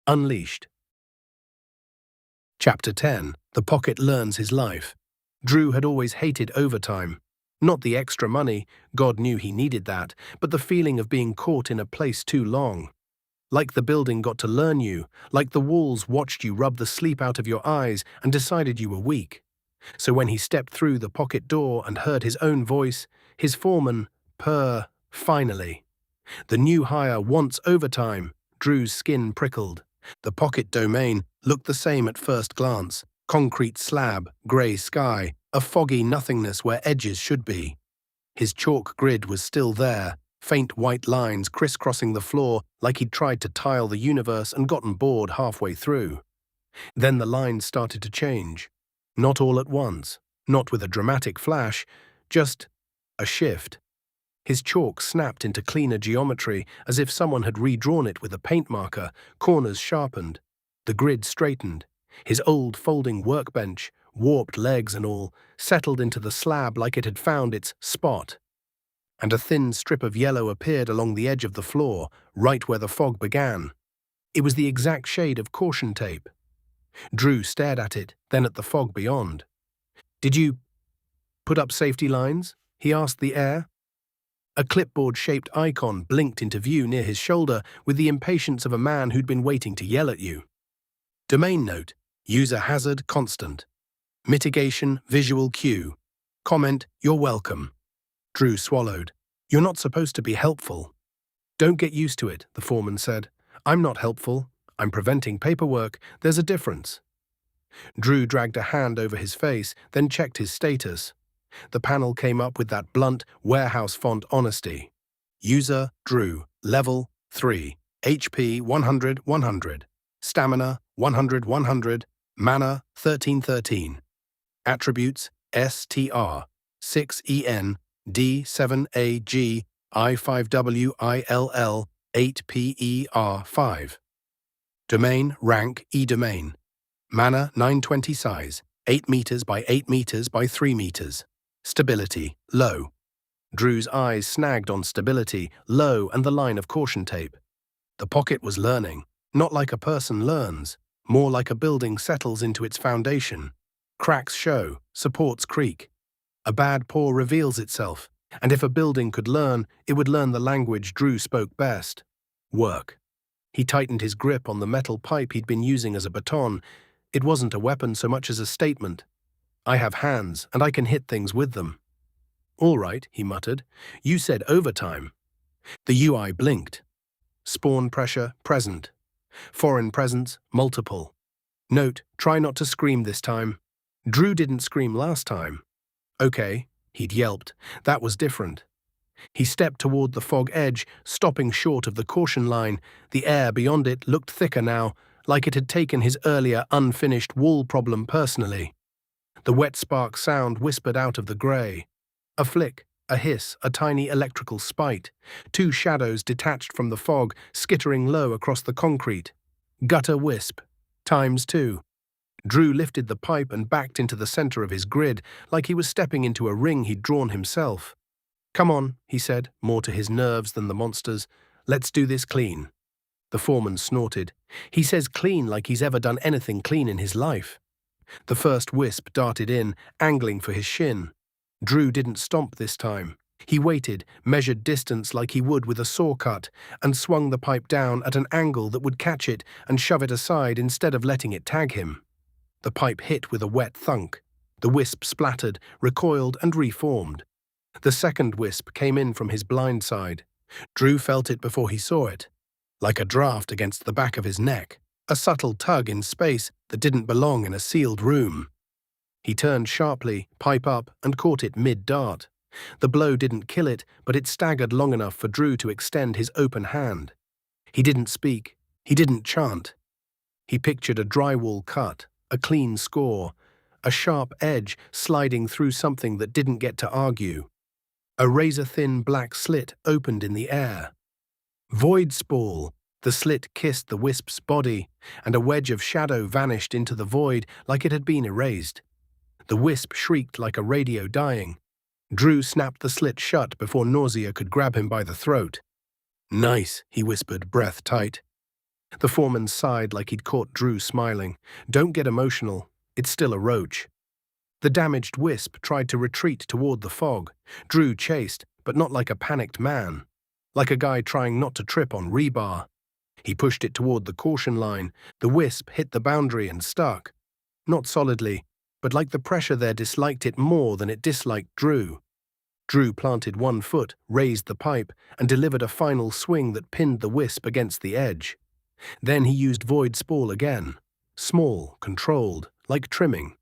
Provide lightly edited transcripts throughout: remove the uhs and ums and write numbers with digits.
Unleashed. Chapter 10. The Pocket Learns His Life. Drew had always hated overtime. Not the extra money, God knew he needed that, but the feeling of being caught in a place too long. Like the building got to learn you, like the walls watched you rub the sleep out of your eyes and decided you were weak. So when he stepped through the pocket door and heard his own voice, his foreman, finally. The new hire wants overtime. Drew's skin prickled. The pocket domain looked the same at first glance. Concrete slab, grey sky, a foggy nothingness where edges should be. His chalk grid was still there, faint white lines crisscrossing the floor like he'd tried to tile the universe and gotten bored halfway through. Then the lines started to change. Not all at once, not with a dramatic flash, just a shift. His chalk snapped into cleaner geometry as if someone had redrawn it with a paint marker, corners sharpened. The grid straightened. His old folding workbench, warped legs and all, settled into the slab like it had found its spot. And a thin strip of yellow appeared along the edge of the floor, right where the fog began. It was the exact shade of caution tape. Drew stared at it, then at the fog beyond. "Did you put up safety lines?" he asked the air. A clipboard-shaped icon blinked into view near his shoulder with the impatience of a man who'd been waiting to yell at you. Domain note: user hazard constant. Mitigation visual cue. Comment: you're welcome. Drew swallowed. "You're not supposed to be helpful." "Don't get used to it," the foreman said. "I'm not helpful. I'm preventing paperwork. There's a difference." Drew dragged a hand over his face, then checked his status. The panel came up with that blunt, warehouse font honesty. User, Drew, level 3, HP 100-100, stamina 100-100, mana 13-13. Attributes STR, 6EN, D7AG, I5WILL, 8PER5. Domain, rank, E-domain. Mana 920 size, 8 meters by 8 meters by 3 meters. Stability, low. Drew's eyes snagged on stability, low, and the line of caution tape. The pocket was learning, not like a person learns, more like a building settles into its foundation. Cracks show, supports creak. A bad pour reveals itself, and if a building could learn, it would learn the language Drew spoke best. Work. He tightened his grip on the metal pipe he'd been using as a baton. It wasn't a weapon so much as a statement. "I have hands, and I can hit things with them." "All right," he muttered. "You said overtime." The UI blinked. Spawn pressure, present. Foreign presence, multiple. Note, try not to scream this time. Drew didn't scream last time. "Okay," he'd yelped. That was different. He stepped toward the fog edge, stopping short of the caution line. The air beyond it looked thicker now, like it had taken his earlier unfinished wall problem personally. The wet spark sound whispered out of the grey. A flick, a hiss, a tiny electrical spite. 2 shadows detached from the fog, skittering low across the concrete. Gutter wisp. ×2. Drew lifted the pipe and backed into the center of his grid, like he was stepping into a ring he'd drawn himself. "Come on," he said, more to his nerves than the monster's. "Let's do this clean." The foreman snorted. He says clean like he's ever done anything clean in his life. The first wisp darted in, angling for his shin. Drew didn't stomp this time. He waited, measured distance like he would with a saw cut, and swung the pipe down at an angle that would catch it and shove it aside instead of letting it tag him. The pipe hit with a wet thunk. The wisp splattered, recoiled, and reformed. The second wisp came in from his blind side. Drew felt it before he saw it. Like a draft against the back of his neck. A subtle tug in space that didn't belong in a sealed room. He turned sharply, pipe up, and caught it mid-dart. The blow didn't kill it, but it staggered long enough for Drew to extend his open hand. He didn't speak. He didn't chant. He pictured a drywall cut, a clean score, a sharp edge sliding through something that didn't get to argue. A razor-thin black slit opened in the air. Void Spall. The slit kissed the wisp's body, and a wedge of shadow vanished into the void like it had been erased. The wisp shrieked like a radio dying. Drew snapped the slit shut before nausea could grab him by the throat. "Nice," he whispered, breath tight. The foreman sighed like he'd caught Drew smiling. Don't get emotional. It's still a roach. The damaged wisp tried to retreat toward the fog. Drew chased, but not like a panicked man. Like a guy trying not to trip on rebar. He pushed it toward the caution line. The wisp hit the boundary and stuck. Not solidly, but like the pressure there disliked it more than it disliked Drew. Drew planted one foot, raised the pipe, and delivered a final swing that pinned the wisp against the edge. Then he used Void Spall again. Small, controlled, like trimming.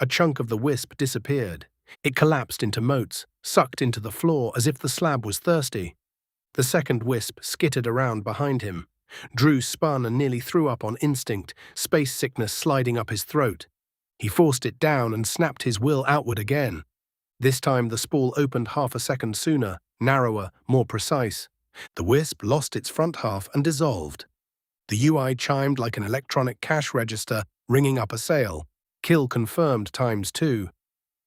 A chunk of the wisp disappeared. It collapsed into motes, sucked into the floor as if the slab was thirsty. The second wisp skittered around behind him. Drew spun and nearly threw up on instinct, space sickness sliding up his throat. He forced it down and snapped his will outward again. This time the spall opened half a second sooner, narrower, more precise. The wisp lost its front half and dissolved. The UI chimed like an electronic cash register, ringing up a sale. Kill confirmed ×2.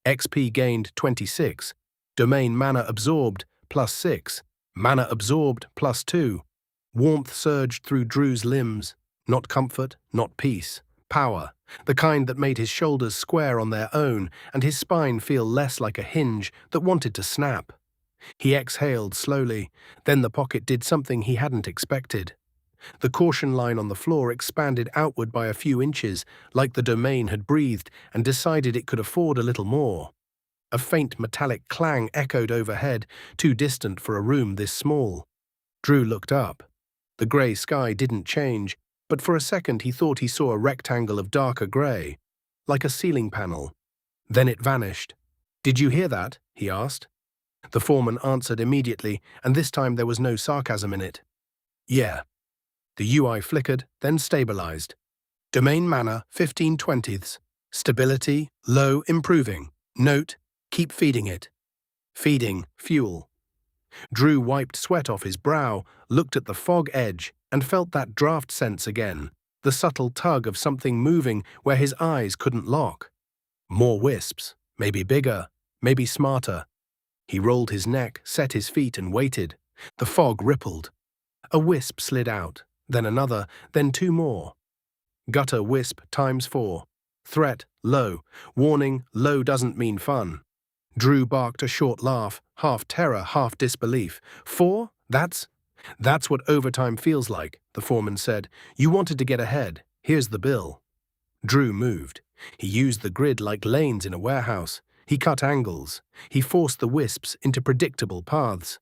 XP gained 26. Domain mana absorbed +6. Mana absorbed +2. Warmth surged through Drew's limbs. Not comfort, not peace. Power. The kind that made his shoulders square on their own and his spine feel less like a hinge that wanted to snap. He exhaled slowly. Then the pocket did something he hadn't expected. The caution line on the floor expanded outward by a few inches, like the domain had breathed and decided it could afford a little more. A faint metallic clang echoed overhead, too distant for a room this small. Drew looked up. The grey sky didn't change, but for a second he thought he saw a rectangle of darker grey, like a ceiling panel. Then it vanished. "Did you hear that?" he asked. The foreman answered immediately, and this time there was no sarcasm in it. "Yeah." The UI flickered, then stabilized. Domain mana 15/20. Stability, low, improving. Note, keep feeding it. Feeding, fuel. Drew wiped sweat off his brow, looked at the fog edge, and felt that draft sense again, the subtle tug of something moving where his eyes couldn't lock. More wisps, maybe bigger, maybe smarter. He rolled his neck, set his feet, and waited. The fog rippled. A wisp slid out, then another, then two more. Gutter wisp ×4. Threat, low. Warning, low doesn't mean fun. Drew barked a short laugh, half terror, half disbelief. 4? That's what overtime feels like, the foreman said. You wanted to get ahead. Here's the bill. Drew moved. He used the grid like lanes in a warehouse. He cut angles. He forced the wisps into predictable paths.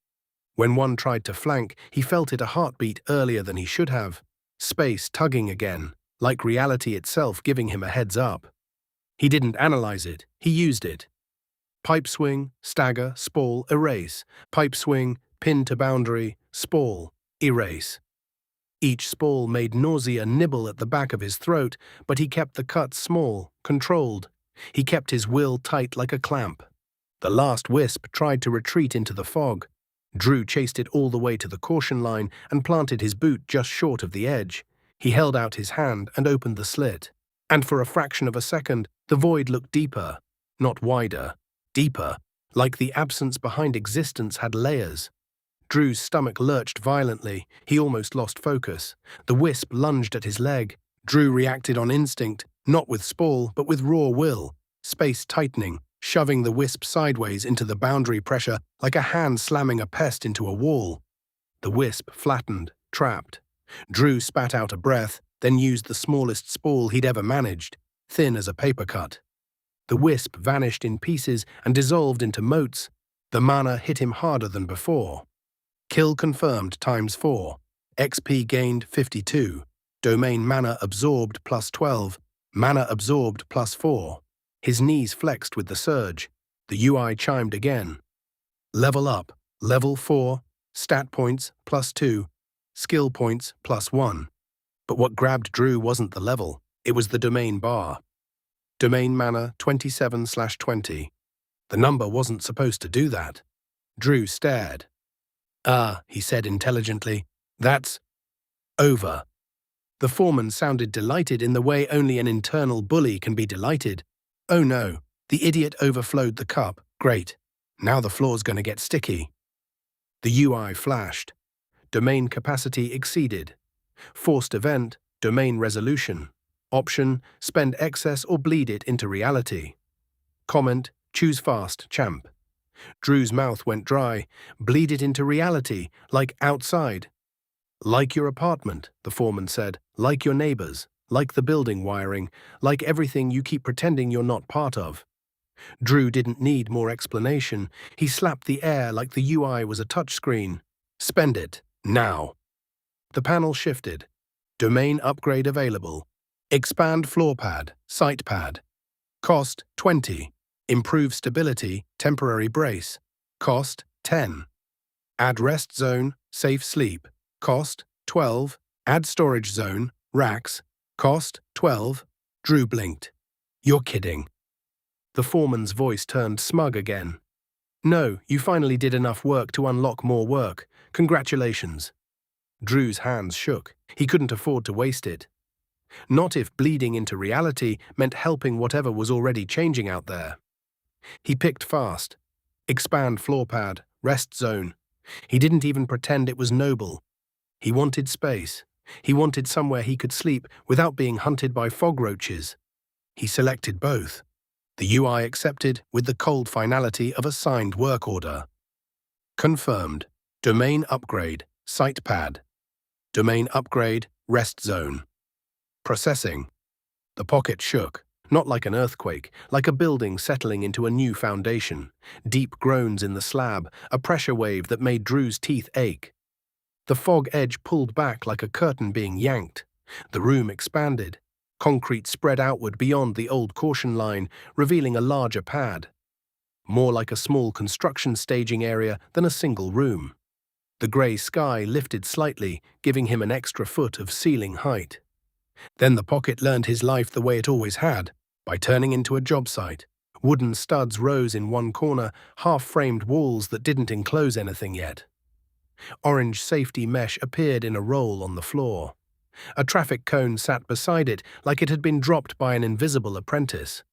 When one tried to flank, he felt it a heartbeat earlier than he should have. Space tugging again, like reality itself giving him a heads up. He didn't analyze it. He used it. Pipe swing, stagger, spall, erase. Pipe swing, pin to boundary, spall, erase. Each spall made nausea nibble at the back of his throat, but he kept the cut small, controlled. He kept his will tight like a clamp. The last wisp tried to retreat into the fog. Drew chased it all the way to the caution line and planted his boot just short of the edge. He held out his hand and opened the slit. And for a fraction of a second, the void looked deeper, not wider. Deeper, like the absence behind existence had layers. Drew's stomach lurched violently. He almost lost focus. The wisp lunged at his leg. Drew reacted on instinct, not with spall, but with raw will. Space tightening, shoving the wisp sideways into the boundary pressure like a hand slamming a pest into a wall. The wisp flattened, trapped. Drew spat out a breath, then used the smallest spall he'd ever managed, thin as a paper cut. The wisp vanished in pieces and dissolved into motes. The mana hit him harder than before. Kill confirmed ×4. XP gained 52. Domain mana absorbed +12. Mana absorbed +4. His knees flexed with the surge. The UI chimed again. Level up. Level 4. Stat points +2. Skill points +1. But what grabbed Drew wasn't the level. It was the domain bar. Domain mana 27/20. The number wasn't supposed to do that. Drew stared. He said intelligently. That's over. The foreman sounded delighted in the way only an internal bully can be delighted. Oh no, the idiot overflowed the cup. Great. Now the floor's going to get sticky. The UI flashed. Domain capacity exceeded. Forced event, domain resolution. Option, spend excess or bleed it into reality. Comment, choose fast, champ. Drew's mouth went dry. Bleed it into reality, like outside. Like your apartment, the foreman said. Like your neighbors. Like the building wiring. Like everything you keep pretending you're not part of. Drew didn't need more explanation. He slapped the air like the UI was a touchscreen. Spend it, now. The panel shifted. Domain upgrade available. Expand floor pad, site pad. Cost, 20. Improve stability, temporary brace. Cost, 10. Add rest zone, safe sleep. Cost, 12. Add storage zone, racks. Cost, 12. Drew blinked. You're kidding. The foreman's voice turned smug again. No, you finally did enough work to unlock more work. Congratulations. Drew's hands shook. He couldn't afford to waste it. Not if bleeding into reality meant helping whatever was already changing out there. He picked fast. Expand floor pad, rest zone. He didn't even pretend it was noble. He wanted space. He wanted somewhere he could sleep without being hunted by fog roaches. He selected both. The UI accepted with the cold finality of a signed work order. Confirmed. Domain upgrade, site pad. Domain upgrade, rest zone. Processing. The pocket shook, not like an earthquake, like a building settling into a new foundation. Deep groans in the slab, a pressure wave that made Drew's teeth ache. The fog edge pulled back like a curtain being yanked. The room expanded. Concrete spread outward beyond the old caution line, revealing a larger pad. More like a small construction staging area than a single room. The grey sky lifted slightly, giving him an extra foot of ceiling height. Then the pocket learned his life the way it always had, by turning into a job site. Wooden studs rose in one corner, half-framed walls that didn't enclose anything yet. Orange safety mesh appeared in a roll on the floor. A traffic cone sat beside it like it had been dropped by an invisible apprentice.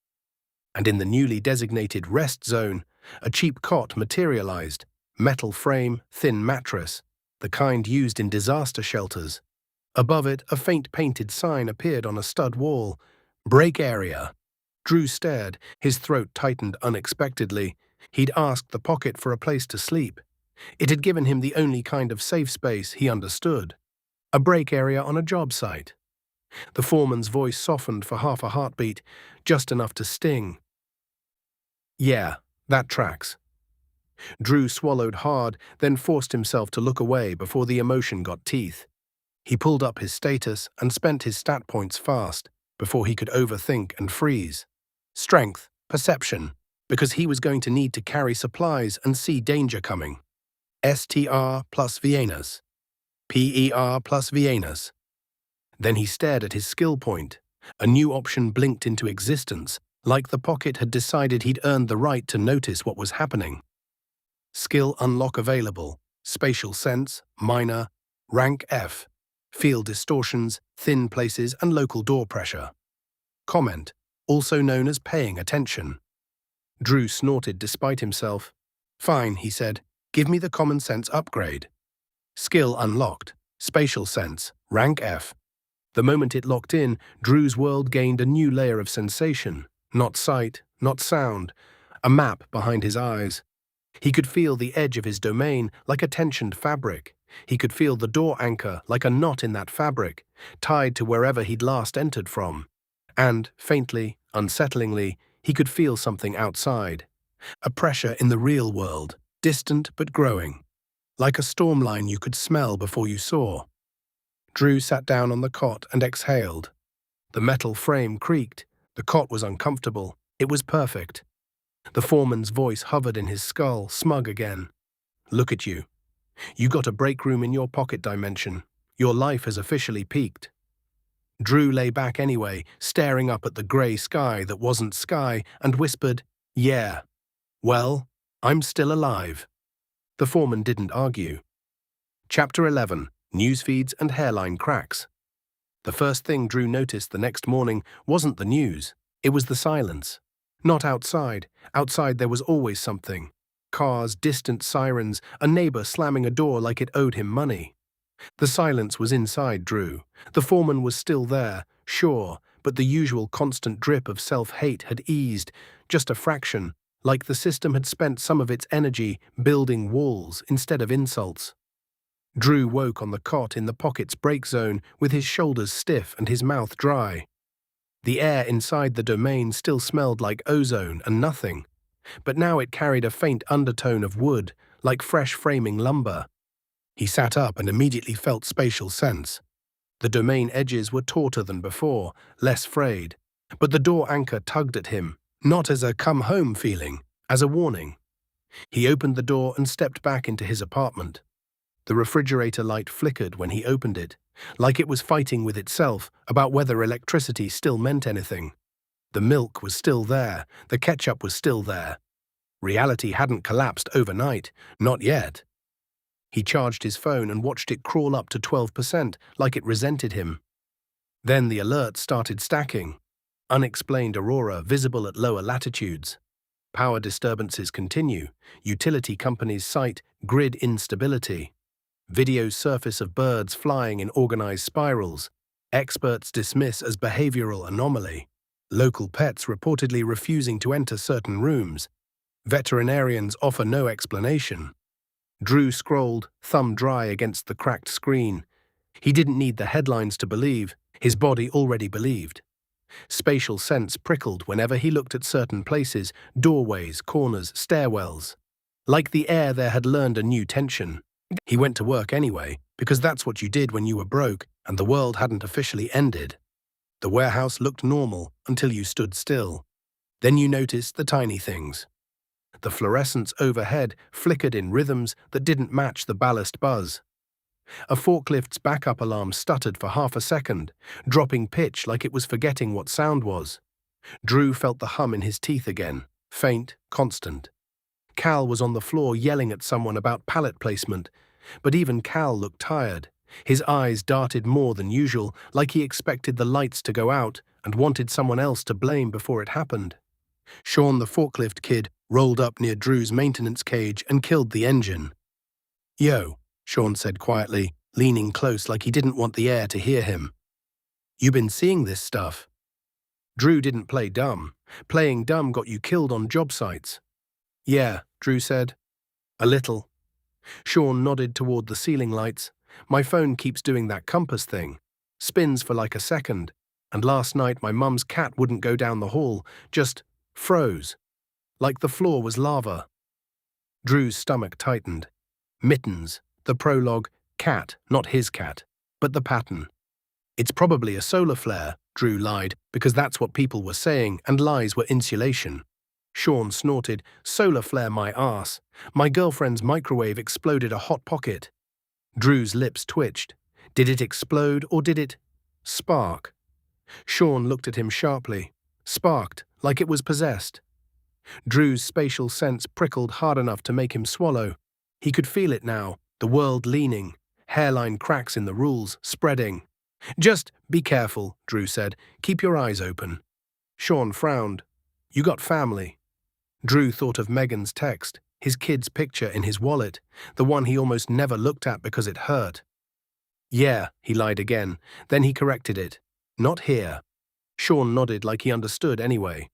And in the newly designated rest zone, a cheap cot materialized. Metal frame, thin mattress, the kind used in disaster shelters. Above it, a faint painted sign appeared on a stud wall. Break area. Drew stared, his throat tightened unexpectedly. He'd asked the pocket for a place to sleep. It had given him the only kind of safe space he understood. A break area on a job site. The foreman's voice softened for half a heartbeat, just enough to sting. Yeah, that tracks. Drew swallowed hard, then forced himself to look away before the emotion got teeth. He pulled up his status and spent his stat points fast, before he could overthink and freeze. Strength, perception, because he was going to need to carry supplies and see danger coming. STR plus Viennas. PER plus Viennas. Then he stared at his skill point. A new option blinked into existence, like the pocket had decided he'd earned the right to notice what was happening. Skill unlock available. Spatial sense, minor, rank F. Field distortions, thin places and local door pressure. Comment, also known as paying attention. Drew snorted despite himself. Fine, he said. Give me the common sense upgrade. Skill unlocked. Spatial sense, rank F. The moment it locked in, Drew's world gained a new layer of sensation. Not sight, not sound. A map behind his eyes. He could feel the edge of his domain like a tensioned fabric. He could feel the door anchor like a knot in that fabric, tied to wherever he'd last entered from. And, faintly, unsettlingly, he could feel something outside. A pressure in the real world, distant but growing. Like a storm line you could smell before you saw. Drew sat down on the cot and exhaled. The metal frame creaked. The cot was uncomfortable. It was perfect. The foreman's voice hovered in his skull, smug again. Look at you. You got a break room in your pocket dimension. Your life has officially peaked. Drew lay back anyway, staring up at the grey sky that wasn't sky, and whispered, Yeah. Well, I'm still alive. The foreman didn't argue. Chapter 11. Newsfeeds and hairline cracks. The first thing Drew noticed the next morning wasn't the news. It was the silence. Not outside. Outside there was always something. Cars, distant sirens, a neighbor slamming a door like it owed him money. The silence was inside Drew. The foreman was still there, sure, but the usual constant drip of self-hate had eased, just a fraction, like the system had spent some of its energy building walls instead of insults. Drew woke on the cot in the pocket's break zone with his shoulders stiff and his mouth dry. The air inside the domain still smelled like ozone and nothing, but now it carried a faint undertone of wood, like fresh framing lumber. He sat up and immediately felt spatial sense. The domain edges were tauter than before, less frayed, but the door anchor tugged at him, not as a come-home feeling, as a warning. He opened the door and stepped back into his apartment. The refrigerator light flickered when he opened it, like it was fighting with itself about whether electricity still meant anything. The milk was still there, the ketchup was still there. Reality hadn't collapsed overnight, not yet. He charged his phone and watched it crawl up to 12%, like it resented him. Then the alerts started stacking. Unexplained aurora visible at lower latitudes. Power disturbances continue. Utility companies cite grid instability. Videos surface of birds flying in organized spirals. Experts dismiss as behavioral anomaly. Local pets reportedly refusing to enter certain rooms. Veterinarians offer no explanation. Drew scrolled, thumb dry against the cracked screen. He didn't need the headlines to believe. His body already believed. Spatial sense prickled whenever he looked at certain places, doorways, corners, stairwells. Like the air there had learned a new tension. He went to work anyway, because that's what you did when you were broke and the world hadn't officially ended. The warehouse looked normal until you stood still. Then you noticed the tiny things. The fluorescence overhead flickered in rhythms that didn't match the ballast buzz. A forklift's backup alarm stuttered for half a second, dropping pitch like it was forgetting what sound was. Drew felt the hum in his teeth again, faint, constant. Cal was on the floor yelling at someone about pallet placement, but even Cal looked tired. His eyes darted more than usual, like he expected the lights to go out and wanted someone else to blame before it happened. Sean, the forklift kid, rolled up near Drew's maintenance cage and killed the engine. "Yo," Sean said quietly, leaning close like he didn't want the air to hear him. "You been seeing this stuff?" Drew didn't play dumb. Playing dumb got you killed on job sites. "Yeah," Drew said. "A little." Sean nodded toward the ceiling lights. "My phone keeps doing that compass thing. Spins for like a second. And last night my mum's cat wouldn't go down the hall, just froze. Like the floor was lava." Drew's stomach tightened. Mittens, the prologue, cat, not his cat, but the pattern. "It's probably a solar flare," Drew lied, because that's what people were saying, and lies were insulation. Sean snorted, "Solar flare my ass. My girlfriend's microwave exploded a hot pocket." Drew's lips twitched. Did it explode or did it spark? Sean looked at him sharply. Sparked, like it was possessed. Drew's spatial sense prickled hard enough to make him swallow. He could feel it now, the world leaning, hairline cracks in the rules, spreading. "Just be careful," Drew said. "Keep your eyes open." Sean frowned. "You got family?" Drew thought of Megan's text, his kid's picture in his wallet, the one he almost never looked at because it hurt. "Yeah," he lied again. Then he corrected it. "Not here." Sean nodded like he understood anyway.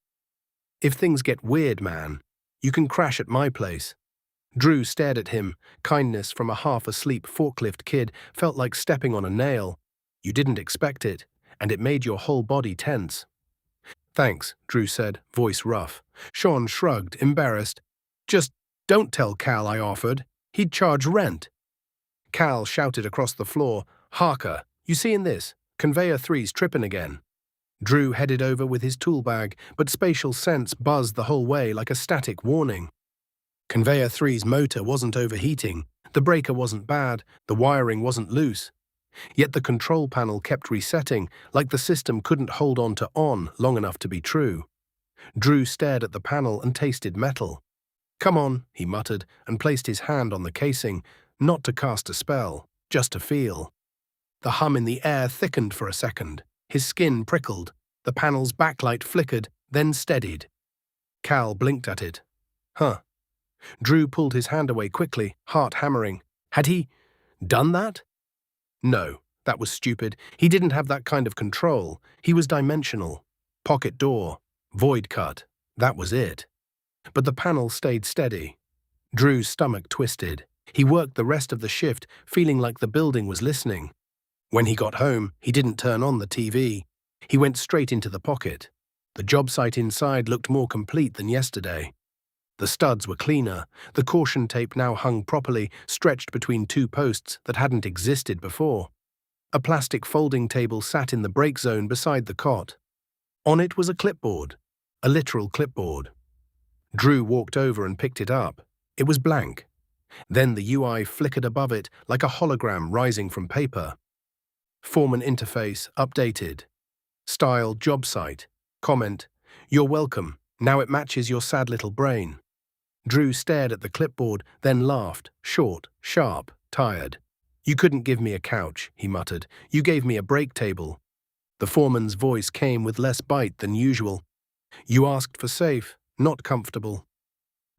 "If things get weird, man, you can crash at my place." Drew stared at him. Kindness from a half-asleep forklift kid felt like stepping on a nail. You didn't expect it, and it made your whole body tense. "Thanks," Drew said, voice rough. Sean shrugged, embarrassed. "Just don't tell Cal I offered. He'd charge rent." Cal shouted across the floor, "Harker, you seeing this? Conveyor 3's tripping again." Drew headed over with his tool bag, but spatial sense buzzed the whole way like a static warning. Conveyor 3's motor wasn't overheating, the breaker wasn't bad, the wiring wasn't loose. Yet the control panel kept resetting, like the system couldn't hold on to on long enough to be true. Drew stared at the panel and tasted metal. "Come on," he muttered, and placed his hand on the casing, not to cast a spell, just to feel. The hum in the air thickened for a second. His skin prickled. The panel's backlight flickered, then steadied. Cal blinked at it. "Huh." Drew pulled his hand away quickly, heart hammering. Had he done that? No, that was stupid. He didn't have that kind of control. He was dimensional. Pocket door. Void cut. That was it. But the panel stayed steady. Drew's stomach twisted. He worked the rest of the shift, feeling like the building was listening. When he got home, he didn't turn on the TV. He went straight into the pocket. The job site inside looked more complete than yesterday. The studs were cleaner. The caution tape now hung properly, stretched between two posts that hadn't existed before. A plastic folding table sat in the break zone beside the cot. On it was a clipboard, a literal clipboard. Drew walked over and picked it up. It was blank. Then the UI flickered above it like a hologram rising from paper. Foreman interface updated. Style job site. Comment, "You're welcome. Now it matches your sad little brain." Drew stared at the clipboard, then laughed, short, sharp, tired. "You couldn't give me a couch," he muttered. "You gave me a break table." The foreman's voice came with less bite than usual. "You asked for safe, not comfortable."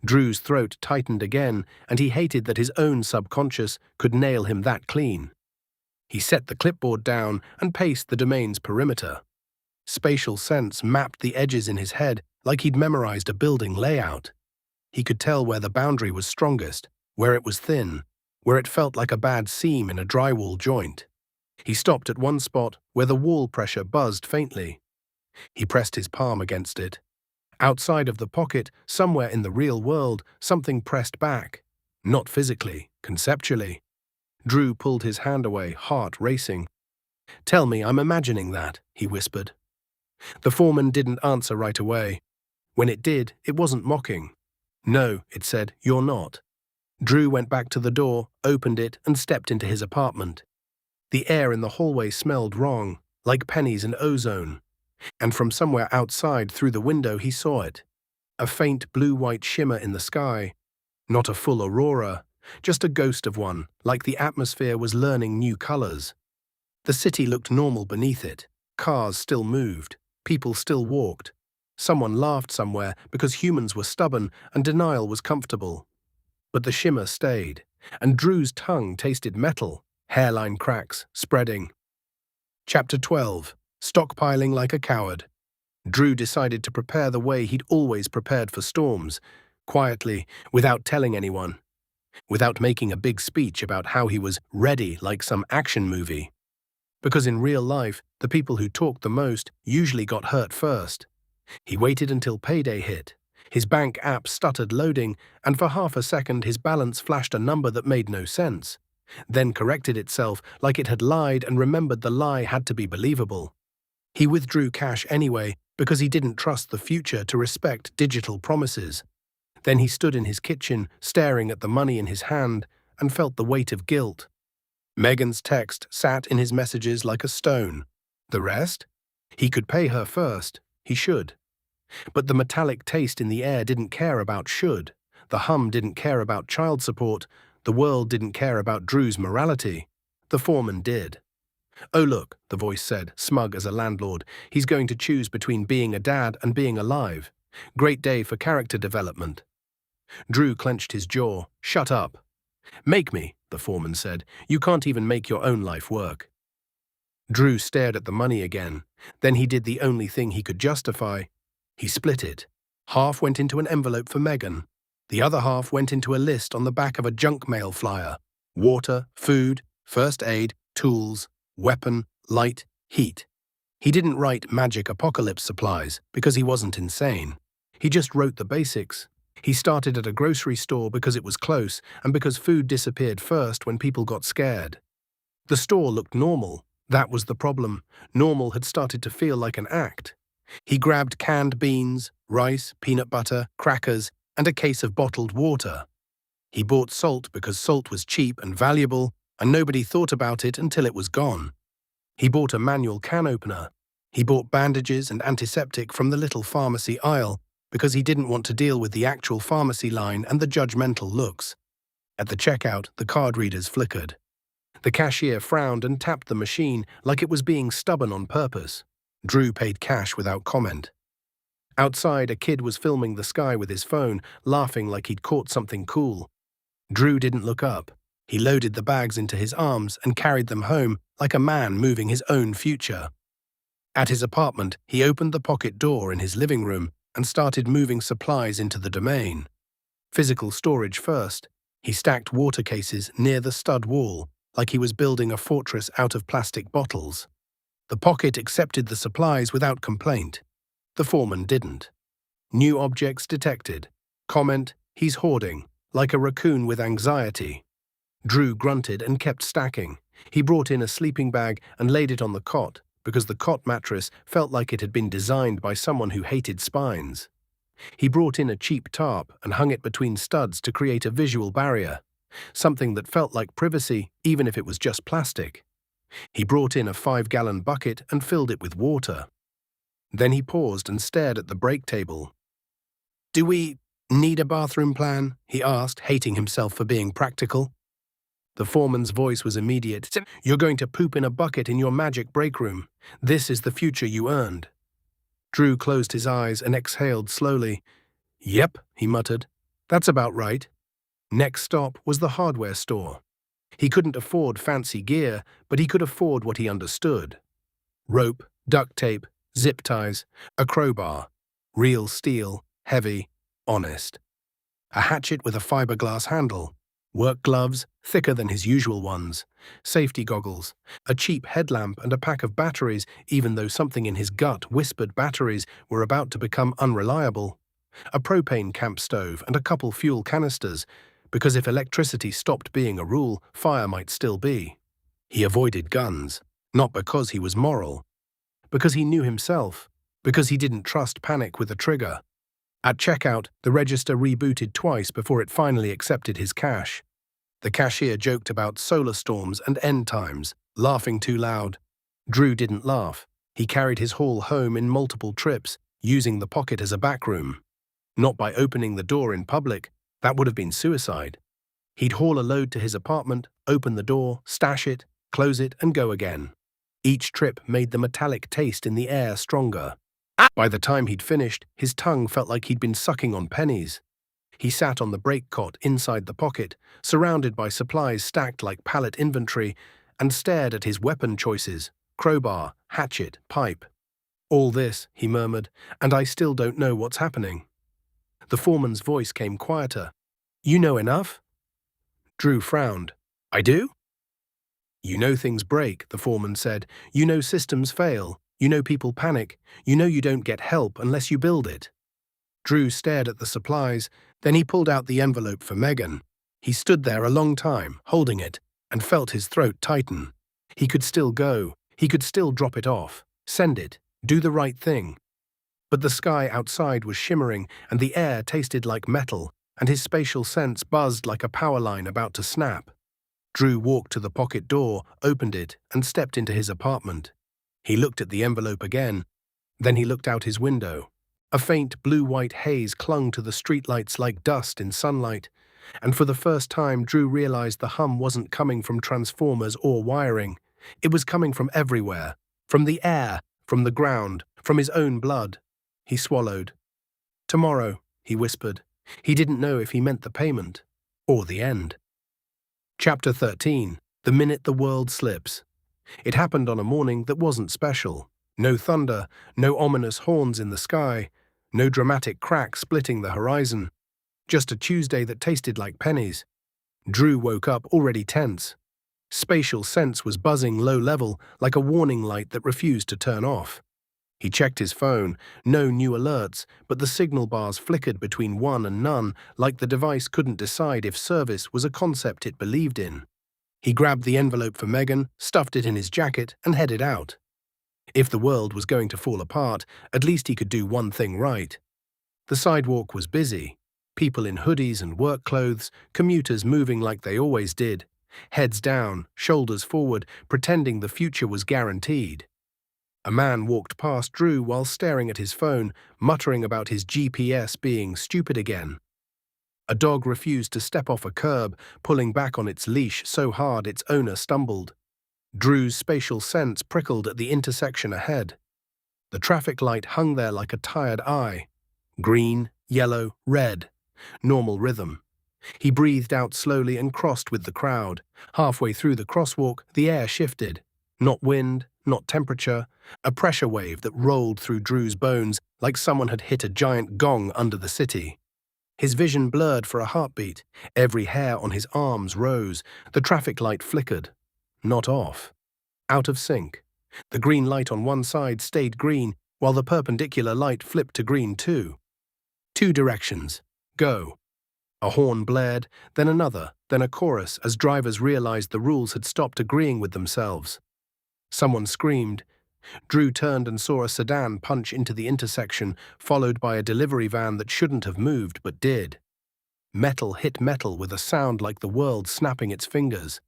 Drew's throat tightened again, and he hated that his own subconscious could nail him that clean. He set the clipboard down and paced the domain's perimeter. Spatial sense mapped the edges in his head like he'd memorized a building layout. He could tell where the boundary was strongest, where it was thin, where it felt like a bad seam in a drywall joint. He stopped at one spot where the wall pressure buzzed faintly. He pressed his palm against it. Outside of the pocket, somewhere in the real world, something pressed back. Not physically, conceptually. Drew pulled his hand away, heart racing. "Tell me I'm imagining that," he whispered. The foreman didn't answer right away. When it did, it wasn't mocking. "No," it said, "you're not." Drew went back to the door, opened it, and stepped into his apartment. The air in the hallway smelled wrong, like pennies and ozone. And from somewhere outside through the window he saw it. A faint blue-white shimmer in the sky. Not a full aurora, just a ghost of one, like the atmosphere was learning new colors. The city looked normal beneath it. Cars still moved. People still walked. Someone laughed somewhere because humans were stubborn and denial was comfortable. But the shimmer stayed, and Drew's tongue tasted metal, hairline cracks spreading. Chapter 12. Stockpiling like a coward. Drew decided to prepare the way he'd always prepared for storms, quietly, without telling anyone, without making a big speech about how he was ready like some action movie. Because in real life, the people who talked the most usually got hurt first. He waited until payday hit. His bank app stuttered loading, and for half a second his balance flashed a number that made no sense, then corrected itself like it had lied and remembered the lie had to be believable. He withdrew cash anyway because he didn't trust the future to respect digital promises. Then he stood in his kitchen, staring at the money in his hand, and felt the weight of guilt. Megan's text sat in his messages like a stone. The rest? He could pay her first. He should. But the metallic taste in the air didn't care about should. The hum didn't care about child support. The world didn't care about Drew's morality. The foreman did. "Oh look," the voice said, smug as a landlord. "He's going to choose between being a dad and being alive. Great day for character development." Drew clenched his jaw. "Shut up." "Make me," the foreman said. "You can't even make your own life work." Drew stared at the money again. Then he did the only thing he could justify. He split it. Half went into an envelope for Megan. The other half went into a list on the back of a junk mail flyer. Water, food, first aid, tools, weapon, light, heat. He didn't write magic apocalypse supplies because he wasn't insane. He just wrote the basics. He started at a grocery store because it was close and because food disappeared first when people got scared. The store looked normal. That was the problem. Normal had started to feel like an act. He grabbed canned beans, rice, peanut butter, crackers, and a case of bottled water. He bought salt because salt was cheap and valuable, and nobody thought about it until it was gone. He bought a manual can opener. He bought bandages and antiseptic from the little pharmacy aisle because he didn't want to deal with the actual pharmacy line and the judgmental looks. At the checkout, the card readers flickered. The cashier frowned and tapped the machine like it was being stubborn on purpose. Drew paid cash without comment. Outside, a kid was filming the sky with his phone, laughing like he'd caught something cool. Drew didn't look up. He loaded the bags into his arms and carried them home like a man moving his own future. At his apartment, he opened the pocket door in his living room and started moving supplies into the domain. Physical storage first. He stacked water cases near the stud wall, like he was building a fortress out of plastic bottles. The pocket accepted the supplies without complaint. The foreman didn't. New objects detected. Comment, he's hoarding, like a raccoon with anxiety. Drew grunted and kept stacking. He brought in a sleeping bag and laid it on the cot, because the cot mattress felt like it had been designed by someone who hated spines. He brought in a cheap tarp and hung it between studs to create a visual barrier, something that felt like privacy even if it was just plastic. He brought in a 5-gallon bucket and filled it with water. Then he paused and stared at the break table. "Do we need a bathroom plan?" he asked, hating himself for being practical. The foreman's voice was immediate. "You're going to poop in a bucket in your magic break room. This is the future you earned." Drew closed his eyes and exhaled slowly. "Yep," he muttered. "That's about right." Next stop was the hardware store. He couldn't afford fancy gear, but he could afford what he understood. Rope, duct tape, zip ties, a crowbar. Real steel, heavy, honest. A hatchet with a fiberglass handle. Work gloves, thicker than his usual ones. Safety goggles. A cheap headlamp and a pack of batteries, even though something in his gut whispered batteries were about to become unreliable. A propane camp stove and a couple fuel canisters, because if electricity stopped being a rule, fire might still be. He avoided guns, not because he was moral, because he knew himself, because he didn't trust panic with a trigger. At checkout, the register rebooted twice before it finally accepted his cash. The cashier joked about solar storms and end times, laughing too loud. Drew didn't laugh. He carried his haul home in multiple trips, using the pocket as a backroom. Not by opening the door in public. That would have been suicide. He'd haul a load to his apartment, open the door, stash it, close it, and go again. Each trip made the metallic taste in the air stronger. By the time he'd finished, his tongue felt like he'd been sucking on pennies. He sat on the break cot inside the pocket, surrounded by supplies stacked like pallet inventory, and stared at his weapon choices: crowbar, hatchet, pipe. "All this," he murmured, "and I still don't know what's happening." The foreman's voice came quieter. "You know enough?" Drew frowned. "I do?" "You know things break," the foreman said. "You know systems fail. You know people panic. You know you don't get help unless you build it." Drew stared at the supplies, then he pulled out the envelope for Megan. He stood there a long time, holding it, and felt his throat tighten. He could still go. He could still drop it off, send it, do the right thing. But the sky outside was shimmering, and the air tasted like metal, and his spatial sense buzzed like a power line about to snap. Drew walked to the pocket door, opened it, and stepped into his apartment. He looked at the envelope again. Then he looked out his window. A faint blue-white haze clung to the streetlights like dust in sunlight, and for the first time Drew realized the hum wasn't coming from transformers or wiring. It was coming from everywhere, from the air, from the ground, from his own blood. He swallowed. "Tomorrow," he whispered. He didn't know if he meant the payment or the end. Chapter 13. The Minute the World Slips. It happened on a morning that wasn't special. No thunder, no ominous horns in the sky, no dramatic crack splitting the horizon. Just a Tuesday that tasted like pennies. Drew woke up already tense. Spatial sense was buzzing low level like a warning light that refused to turn off. He checked his phone, no new alerts, but the signal bars flickered between 1 and none, like the device couldn't decide if service was a concept it believed in. He grabbed the envelope for Megan, stuffed it in his jacket, and headed out. If the world was going to fall apart, at least he could do one thing right. The sidewalk was busy. People in hoodies and work clothes, commuters moving like they always did. Heads down, shoulders forward, pretending the future was guaranteed. A man walked past Drew while staring at his phone, muttering about his GPS being stupid again. A dog refused to step off a curb, pulling back on its leash so hard its owner stumbled. Drew's spatial sense prickled at the intersection ahead. The traffic light hung there like a tired eye. Green, yellow, red. Normal rhythm. He breathed out slowly and crossed with the crowd. Halfway through the crosswalk, the air shifted. Not wind, not temperature, a pressure wave that rolled through Drew's bones like someone had hit a giant gong under the city. His vision blurred for a heartbeat. Every hair on his arms rose. The traffic light flickered. Not off. Out of sync. The green light on one side stayed green, while the perpendicular light flipped to green too. Two directions. Go. A horn blared, then another, then a chorus as drivers realized the rules had stopped agreeing with themselves. Someone screamed. Drew turned and saw a sedan punch into the intersection, followed by a delivery van that shouldn't have moved but did. Metal hit metal with a sound like the world snapping its fingers.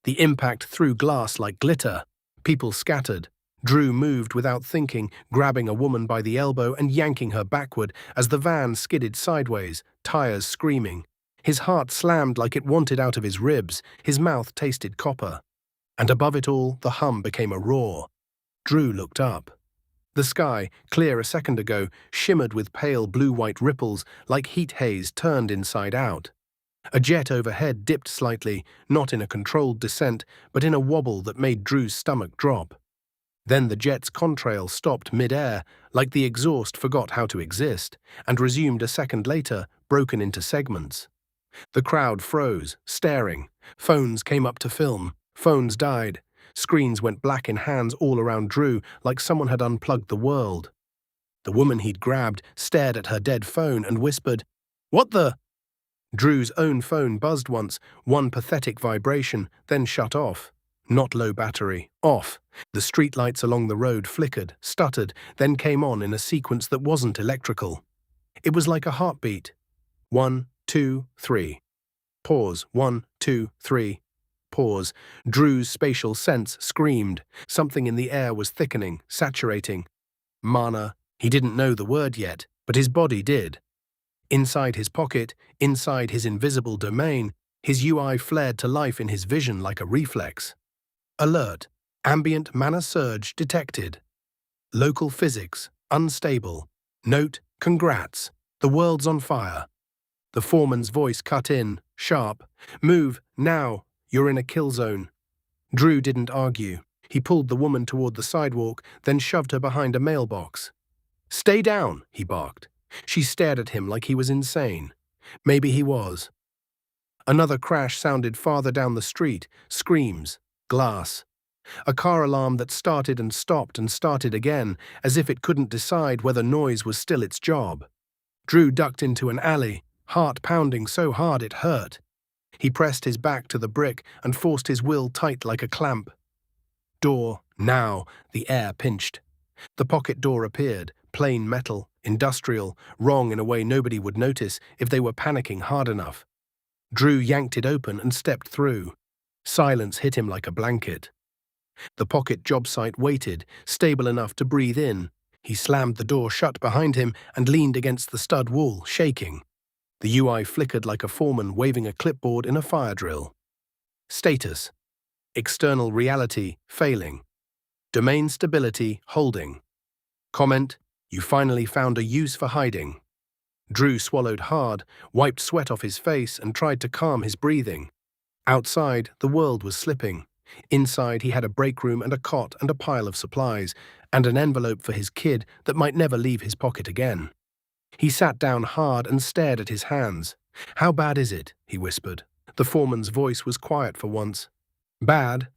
The impact threw glass like glitter. People scattered. Drew moved without thinking, grabbing a woman by the elbow and yanking her backward as the van skidded sideways, tires screaming. His heart slammed like it wanted out of his ribs. His mouth tasted copper. And above it all, the hum became a roar. Drew looked up. The sky, clear a second ago, shimmered with pale blue-white ripples like heat haze turned inside out. A jet overhead dipped slightly, not in a controlled descent, but in a wobble that made Drew's stomach drop. Then the jet's contrail stopped mid-air, like the exhaust forgot how to exist, and resumed a second later, broken into segments. The crowd froze, staring. Phones came up to film. Phones died. Screens went black in hands all around Drew, like someone had unplugged the world. The woman he'd grabbed stared at her dead phone and whispered, "What the?" Drew's own phone buzzed once, one pathetic vibration, then shut off. Not low battery. Off. The streetlights along the road flickered, stuttered, then came on in a sequence that wasn't electrical. It was like a heartbeat. 1, 2, 3. Pause. 1, 2, 3. Pause. Drew's spatial sense screamed. Something in the air was thickening, saturating. Mana. He didn't know the word yet, but his body did. Inside his pocket, inside his invisible domain, his UI flared to life in his vision like a reflex. Alert. Ambient mana surge detected. Local physics. Unstable. Note. Congrats. The world's on fire. The foreman's voice cut in, sharp. Move, now. You're in a kill zone. Drew didn't argue. He pulled the woman toward the sidewalk, then shoved her behind a mailbox. "Stay down," he barked. She stared at him like he was insane. Maybe he was. Another crash sounded farther down the street. Screams. Glass. A car alarm that started and started again, as if it couldn't decide whether noise was still its job. Drew ducked into an alley, heart pounding so hard it hurt. He pressed his back to the brick and forced his will tight like a clamp. Door, now, the air pinched. The pocket door appeared, plain metal, industrial, wrong in a way nobody would notice if they were panicking hard enough. Drew yanked it open and stepped through. Silence hit him like a blanket. The pocket job site waited, stable enough to breathe in. He slammed the door shut behind him and leaned against the stud wall, shaking. The UI flickered like a foreman waving a clipboard in a fire drill. Status. External reality, failing. Domain stability, holding. Comment, you finally found a use for hiding. Drew swallowed hard, wiped sweat off his face and tried to calm his breathing. Outside, the world was slipping. Inside, he had a break room and a cot and a pile of supplies, and an envelope for his kid that might never leave his pocket again. He sat down hard and stared at his hands. "How bad is it?" he whispered. The foreman's voice was quiet for once. "Bad?"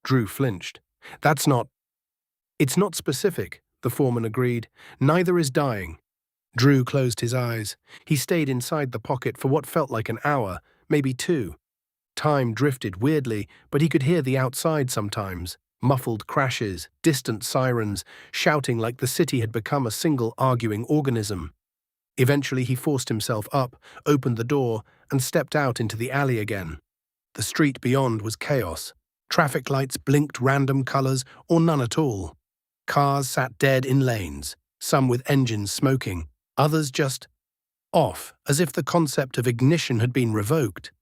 Drew flinched. "That's not—" "It's not specific," the foreman agreed. "Neither is dying." Drew closed his eyes. He stayed inside the pocket for what felt like an hour, maybe 2. Time drifted weirdly, but he could hear the outside sometimes. Muffled crashes, distant sirens, shouting like the city had become a single arguing organism. Eventually he forced himself up, opened the door, and stepped out into the alley again. The street beyond was chaos. Traffic lights blinked random colors or none at all. Cars sat dead in lanes, some with engines smoking, others just off, as if the concept of ignition had been revoked.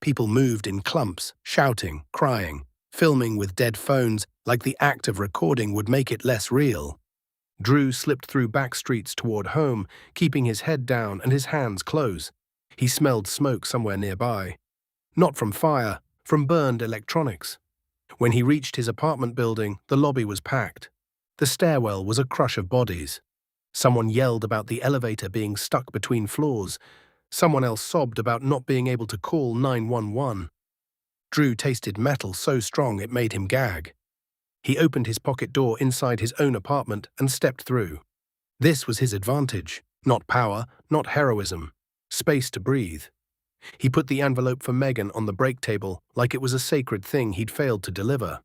People moved in clumps, shouting, crying, filming with dead phones like the act of recording would make it less real. Drew slipped through back streets toward home, keeping his head down and his hands close. He smelled smoke somewhere nearby. Not from fire, from burned electronics. When he reached his apartment building, the lobby was packed. The stairwell was a crush of bodies. Someone yelled about the elevator being stuck between floors. Someone else sobbed about not being able to call 911. Drew tasted metal so strong it made him gag. He opened his pocket door inside his own apartment and stepped through. This was his advantage. Not power, not heroism. Space to breathe. He put the envelope for Megan on the break table like it was a sacred thing he'd failed to deliver.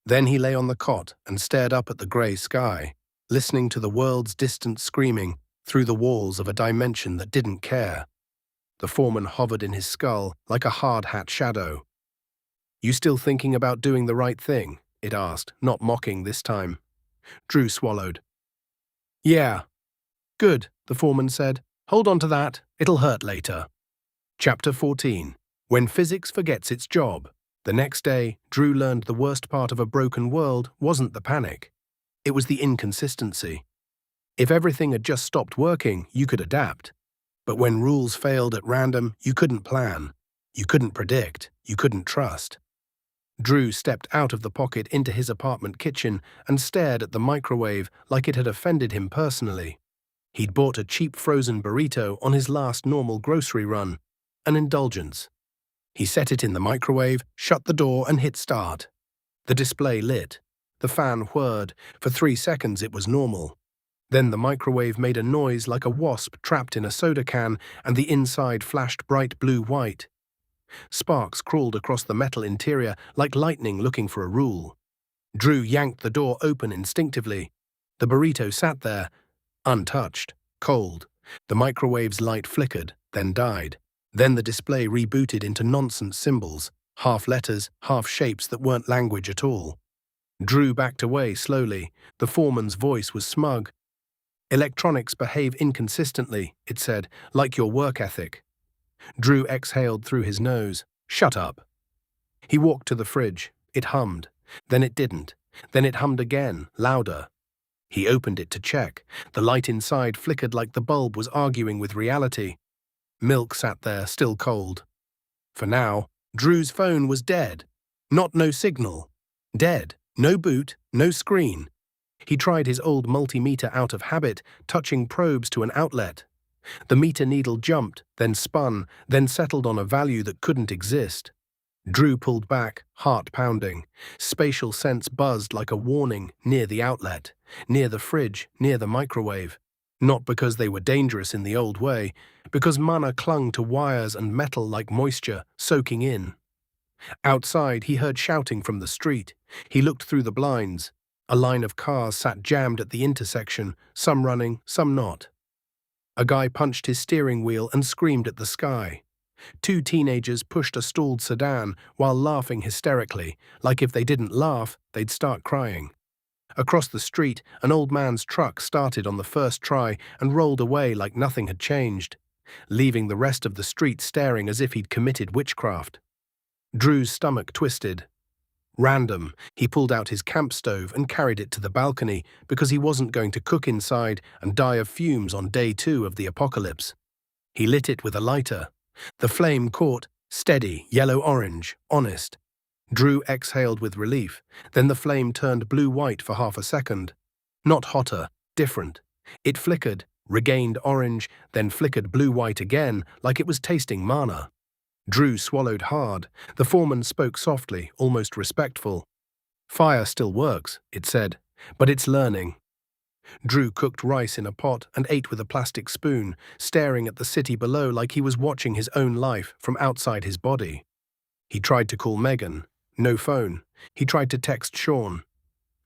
Then he lay on the cot and stared up at the grey sky, listening to the world's distant screaming through the walls of a dimension that didn't care. The foreman hovered in his skull like a hard-hat shadow. "You still thinking about doing the right thing?" it asked, not mocking this time. Drew swallowed. "Yeah." "Good," the foreman said. "Hold on to that. It'll hurt later." Chapter 14. When Physics Forgets Its Job. The next day, Drew learned the worst part of a broken world wasn't the panic. It was the inconsistency. If everything had just stopped working, you could adapt. But when rules failed at random, you couldn't plan. You couldn't predict. You couldn't trust. Drew stepped out of the pocket into his apartment kitchen and stared at the microwave like it had offended him personally. He'd bought a cheap frozen burrito on his last normal grocery run, an indulgence. He set it in the microwave, shut the door, and hit start. The display lit. The fan whirred. For 3 seconds it was normal. Then the microwave made a noise like a wasp trapped in a soda can, and the inside flashed bright blue-white. Sparks crawled across the metal interior like lightning looking for a rule. Drew yanked the door open instinctively. The burrito sat there, untouched, cold. The microwave's light flickered, then died. Then the display rebooted into nonsense symbols, half letters, half shapes that weren't language at all. Drew backed away slowly. The foreman's voice was smug. "Electronics behave inconsistently," it said, "like your work ethic." Drew exhaled through his nose. "Shut up." He walked to the fridge. It hummed. Then it didn't. Then it hummed again, louder. He opened it to check. The light inside flickered like the bulb was arguing with reality. Milk sat there, still cold. For now, Drew's phone was dead. Not no signal. Dead. No boot, no screen. He tried his old multimeter out of habit, touching probes to an outlet. The meter needle jumped, then spun, then settled on a value that couldn't exist. Drew pulled back, heart pounding. Spatial sense buzzed like a warning near the outlet, near the fridge, near the microwave. Not because they were dangerous in the old way, because mana clung to wires and metal like moisture, soaking in. Outside, he heard shouting from the street. He looked through the blinds. A line of cars sat jammed at the intersection, some running, some not. A guy punched his steering wheel and screamed at the sky. 2 teenagers pushed a stalled sedan while laughing hysterically, like if they didn't laugh, they'd start crying. Across the street, an old man's truck started on the first try and rolled away like nothing had changed, leaving the rest of the street staring as if he'd committed witchcraft. Drew's stomach twisted. Random, he pulled out his camp stove and carried it to the balcony because he wasn't going to cook inside and die of fumes on day 2 of the apocalypse. He lit it with a lighter. The flame caught, steady, yellow-orange, honest. Drew exhaled with relief. Then the flame turned blue-white for half a second. Not hotter, different. It flickered, regained orange, then flickered blue-white again, like it was tasting mana. Drew swallowed hard. The foreman spoke softly, almost respectful. "Fire still works," it said, "but it's learning." Drew cooked rice in a pot and ate with a plastic spoon, staring at the city below like he was watching his own life from outside his body. He tried to call Megan. No phone. He tried to text Sean.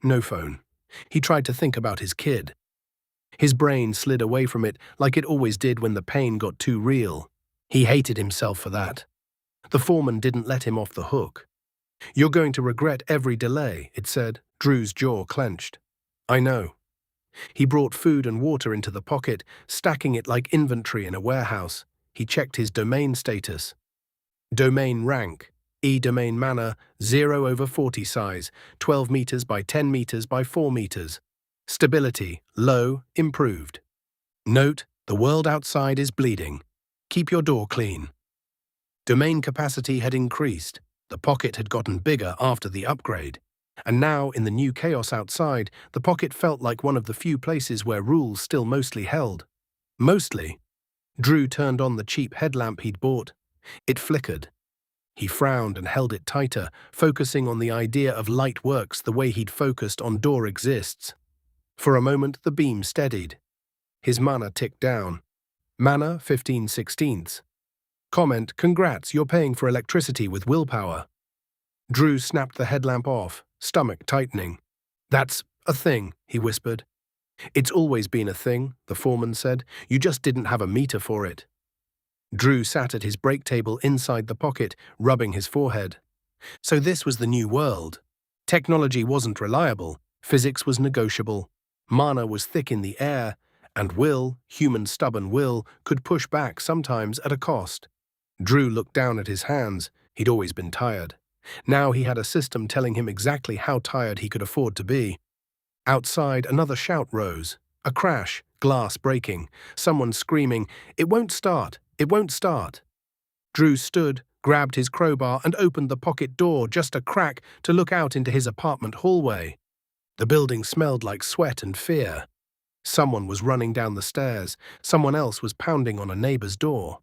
No phone. He tried to think about his kid. His brain slid away from it like it always did when the pain got too real. He hated himself for that. The foreman didn't let him off the hook. "You're going to regret every delay," it said. Drew's jaw clenched. "I know." He brought food and water into the pocket, stacking it like inventory in a warehouse. He checked his domain status. Domain rank. E-domain mana, 0/40 size, 12 meters by 10 meters by 4 meters. Stability, low, improved. Note, the world outside is bleeding. Keep your door clean. Domain capacity had increased. The pocket had gotten bigger after the upgrade. And now, in the new chaos outside, the pocket felt like one of the few places where rules still mostly held. Mostly. Drew turned on the cheap headlamp he'd bought. It flickered. He frowned and held it tighter, focusing on the idea of light works the way he'd focused on door exists. For a moment, the beam steadied. His mana ticked down. Mana 15/16. Comment, congrats, you're paying for electricity with willpower. Drew snapped the headlamp off, stomach tightening. That's a thing, he whispered. It's always been a thing, the foreman said. You just didn't have a meter for it. Drew sat at his break table inside the pocket, rubbing his forehead. So this was the new world. Technology wasn't reliable, physics was negotiable, mana was thick in the air, and will, human stubborn will, could push back sometimes at a cost. Drew looked down at his hands. He'd always been tired. Now he had a system telling him exactly how tired he could afford to be. Outside, another shout rose. A crash, glass breaking, someone screaming, "It won't start! It won't start!" Drew stood, grabbed his crowbar and opened the pocket door just a crack to look out into his apartment hallway. The building smelled like sweat and fear. Someone was running down the stairs. Someone else was pounding on a neighbor's door.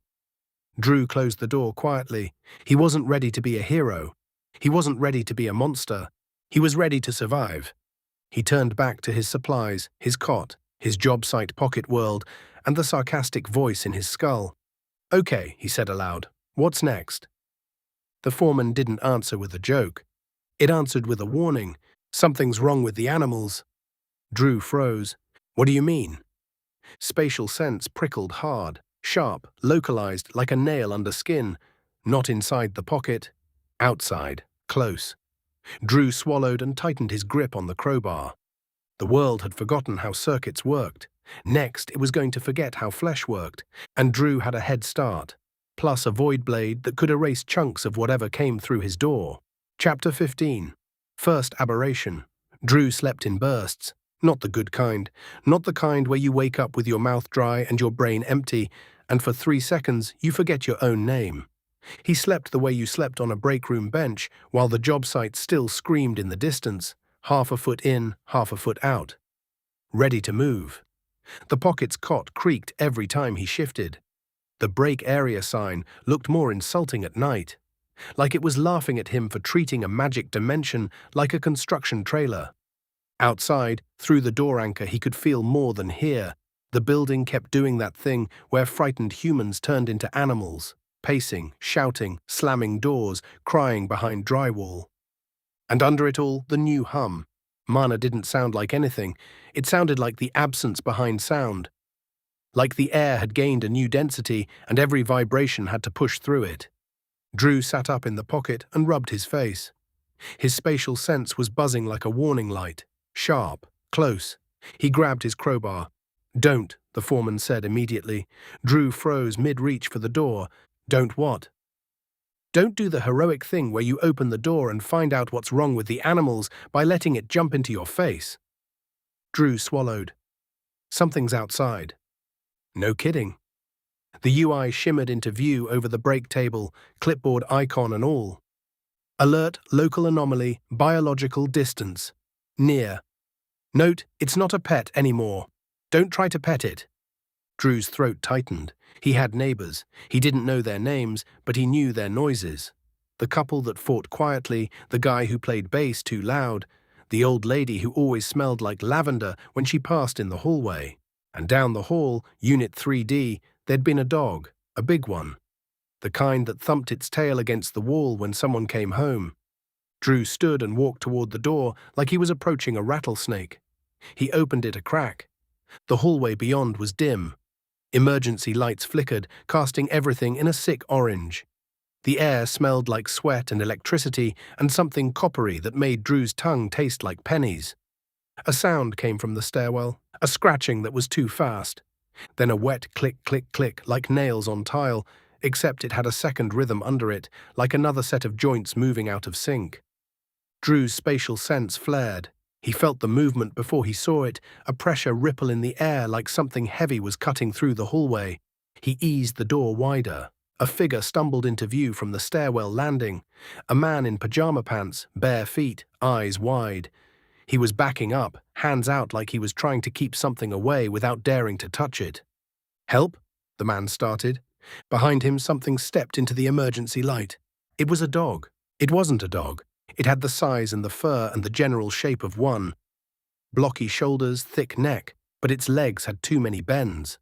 Drew closed the door quietly. He wasn't ready to be a hero. He wasn't ready to be a monster. He was ready to survive. He turned back to his supplies, his cot, his job site pocket world, and the sarcastic voice in his skull. "Okay," he said aloud. "What's next?" The foreman didn't answer with a joke. It answered with a warning. "Something's wrong with the animals." Drew froze. "What do you mean?" Spatial sense prickled hard, sharp, localized like a nail under skin. Not inside the pocket. Outside, close. Drew swallowed and tightened his grip on the crowbar. The world had forgotten how circuits worked. Next, it was going to forget how flesh worked, and Drew had a head start, plus a void blade that could erase chunks of whatever came through his door. Chapter 15. First aberration. Drew slept in bursts. Not the good kind. Not the kind where you wake up with your mouth dry and your brain empty, and for 3 seconds you forget your own name. He slept the way you slept on a break room bench while the job site still screamed in the distance, half a foot in, half a foot out. Ready to move. The pocket's cot creaked every time he shifted. The break area sign looked more insulting at night, like it was laughing at him for treating a magic dimension like a construction trailer. Outside, through the door anchor, he could feel more than hear. The building kept doing that thing where frightened humans turned into animals, pacing, shouting, slamming doors, crying behind drywall. And under it all, the new hum. Mana didn't sound like anything. It sounded like the absence behind sound. Like the air had gained a new density and every vibration had to push through it. Drew sat up in the pocket and rubbed his face. His spatial sense was buzzing like a warning light. Sharp, close. He grabbed his crowbar. "Don't," the foreman said immediately. Drew froze mid-reach for the door. "Don't what?" "Don't do the heroic thing where you open the door and find out what's wrong with the animals by letting it jump into your face." Drew swallowed. Something's outside. No kidding. The UI shimmered into view over the break table, clipboard icon and all. Alert, local anomaly, biological distance. Near. Note, it's not a pet anymore. Don't try to pet it. Drew's throat tightened. He had neighbors. He didn't know their names, but he knew their noises. The couple that fought quietly, the guy who played bass too loud, the old lady who always smelled like lavender when she passed in the hallway. And down the hall, Unit 3D, there'd been a dog, a big one. The kind that thumped its tail against the wall when someone came home. Drew stood and walked toward the door like he was approaching a rattlesnake. He opened it a crack. The hallway beyond was dim. Emergency lights flickered, casting everything in a sick orange. The air smelled like sweat and electricity and something coppery that made Drew's tongue taste like pennies. A sound came from the stairwell, a scratching that was too fast. Then a wet click, click, click like nails on tile, except it had a second rhythm under it, like another set of joints moving out of sync. Drew's spatial sense flared. He felt the movement before he saw it, a pressure ripple in the air like something heavy was cutting through the hallway. He eased the door wider. A figure stumbled into view from the stairwell landing. A man in pajama pants, bare feet, eyes wide. He was backing up, hands out like he was trying to keep something away without daring to touch it. "Help?" the man started. Behind him, something stepped into the emergency light. It was a dog. It wasn't a dog. It had the size and the fur and the general shape of one. Blocky shoulders, thick neck, but its legs had too many bends.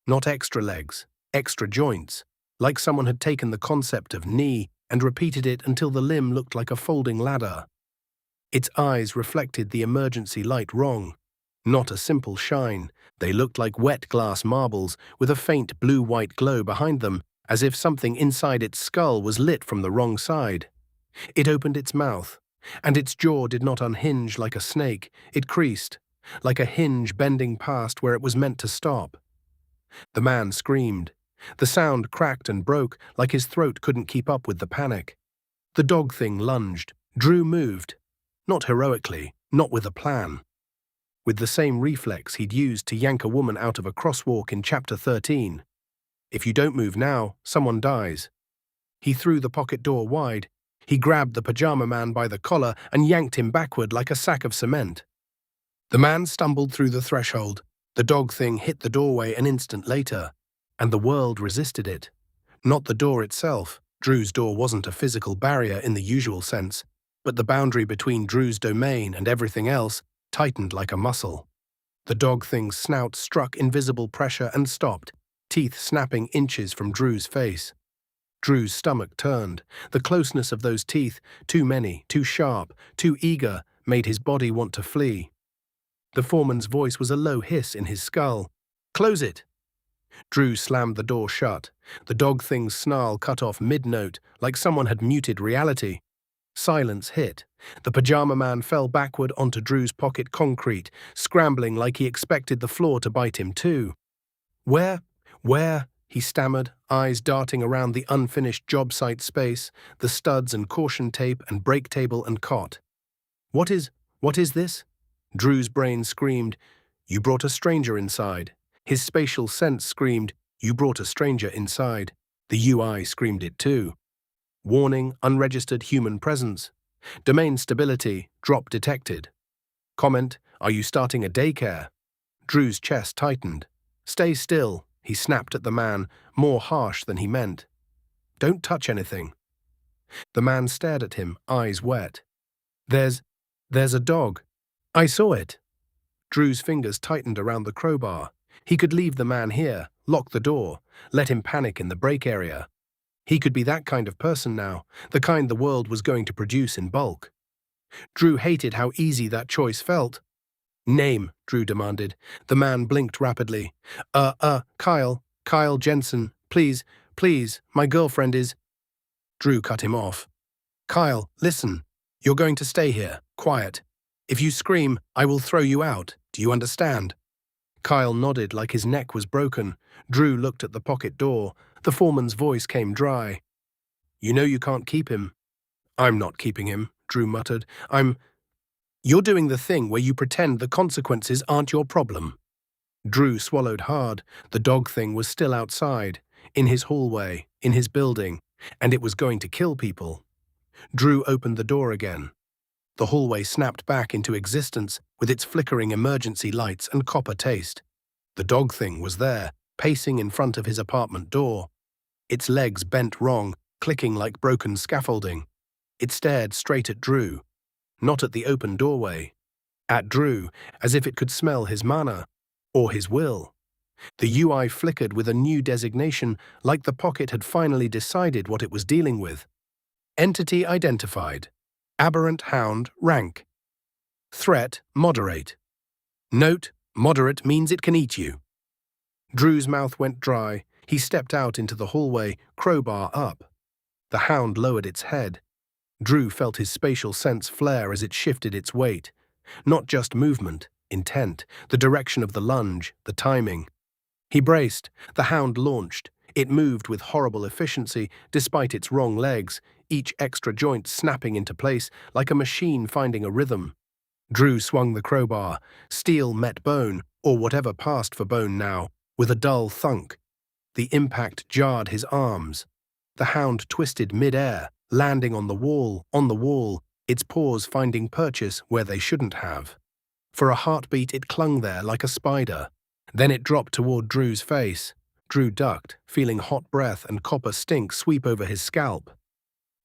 Not extra legs, extra joints, like someone had taken the concept of knee and repeated it until the limb looked like a folding ladder. Its eyes reflected the emergency light wrong. Not a simple shine. They looked like wet glass marbles with a faint blue-white glow behind them, as if something inside its skull was lit from the wrong side. It opened its mouth, and its jaw did not unhinge like a snake. It creased, like a hinge bending past where it was meant to stop. The man screamed. The sound cracked and broke like his throat couldn't keep up with the panic. The dog thing lunged. Drew moved. Not heroically, not with a plan. With the same reflex he'd used to yank a woman out of a crosswalk in Chapter 13. If you don't move now, someone dies. He threw the pocket door wide. He grabbed the pajama man by the collar and yanked him backward like a sack of cement. The man stumbled through the threshold. The dog thing hit the doorway an instant later, and the world resisted it. Not the door itself. Drew's door wasn't a physical barrier in the usual sense, but the boundary between Drew's domain and everything else tightened like a muscle. The dog thing's snout struck invisible pressure and stopped, teeth snapping inches from Drew's face. Drew's stomach turned. The closeness of those teeth, too many, too sharp, too eager, made his body want to flee. The foreman's voice was a low hiss in his skull. "Close it!" Drew slammed the door shut. The dog thing's snarl cut off mid-note, like someone had muted reality. Silence hit. The pajama man fell backward onto Drew's pocket concrete, scrambling like he expected the floor to bite him too. Where? He stammered, eyes darting around the unfinished job site space, the studs and caution tape and brake table and cot. What is this? Drew's brain screamed, "You brought a stranger inside." His spatial sense screamed, "You brought a stranger inside." The UI screamed it too. Warning, unregistered human presence. Domain stability, drop detected. Comment, "Are you starting a daycare?" Drew's chest tightened. "Stay still," he snapped at the man, more harsh than he meant. "Don't touch anything." The man stared at him, eyes wet. There's a dog. I saw it." Drew's fingers tightened around the crowbar. He could leave the man here, lock the door, let him panic in the break area. He could be that kind of person now, the kind the world was going to produce in bulk. Drew hated how easy that choice felt. "Name," Drew demanded. The man blinked rapidly. Kyle Jensen. Please, my girlfriend is—" Drew cut him off. "Kyle, listen. You're going to stay here, quiet. If you scream, I will throw you out. Do you understand?" Kyle nodded like his neck was broken. Drew looked at the pocket door. The foreman's voice came dry. "You know you can't keep him." "I'm not keeping him," Drew muttered. "You're doing the thing where you pretend the consequences aren't your problem." Drew swallowed hard. The dog thing was still outside, in his hallway, in his building, and it was going to kill people. Drew opened the door again. The hallway snapped back into existence with its flickering emergency lights and copper taste. The dog thing was there, pacing in front of his apartment door. Its legs bent wrong, clicking like broken scaffolding. It stared straight at Drew, not at the open doorway. At Drew, as if it could smell his mana, or his will. The UI flickered with a new designation, like the pocket had finally decided what it was dealing with. Entity identified. Aberrant hound, rank. Threat, moderate. Note, moderate means it can eat you. Drew's mouth went dry. He stepped out into the hallway, crowbar up. The hound lowered its head. Drew felt his spatial sense flare as it shifted its weight. Not just movement, intent, the direction of the lunge, the timing. He braced. The hound launched. It moved with horrible efficiency despite its wrong legs, each extra joint snapping into place like a machine finding a rhythm. Drew swung the crowbar. Steel met bone, or whatever passed for bone now, with a dull thunk. The impact jarred his arms. The hound twisted mid-air, landing on the wall, its paws finding purchase where they shouldn't have. For a heartbeat it clung there like a spider. Then it dropped toward Drew's face. Drew ducked, feeling hot breath and copper stink sweep over his scalp.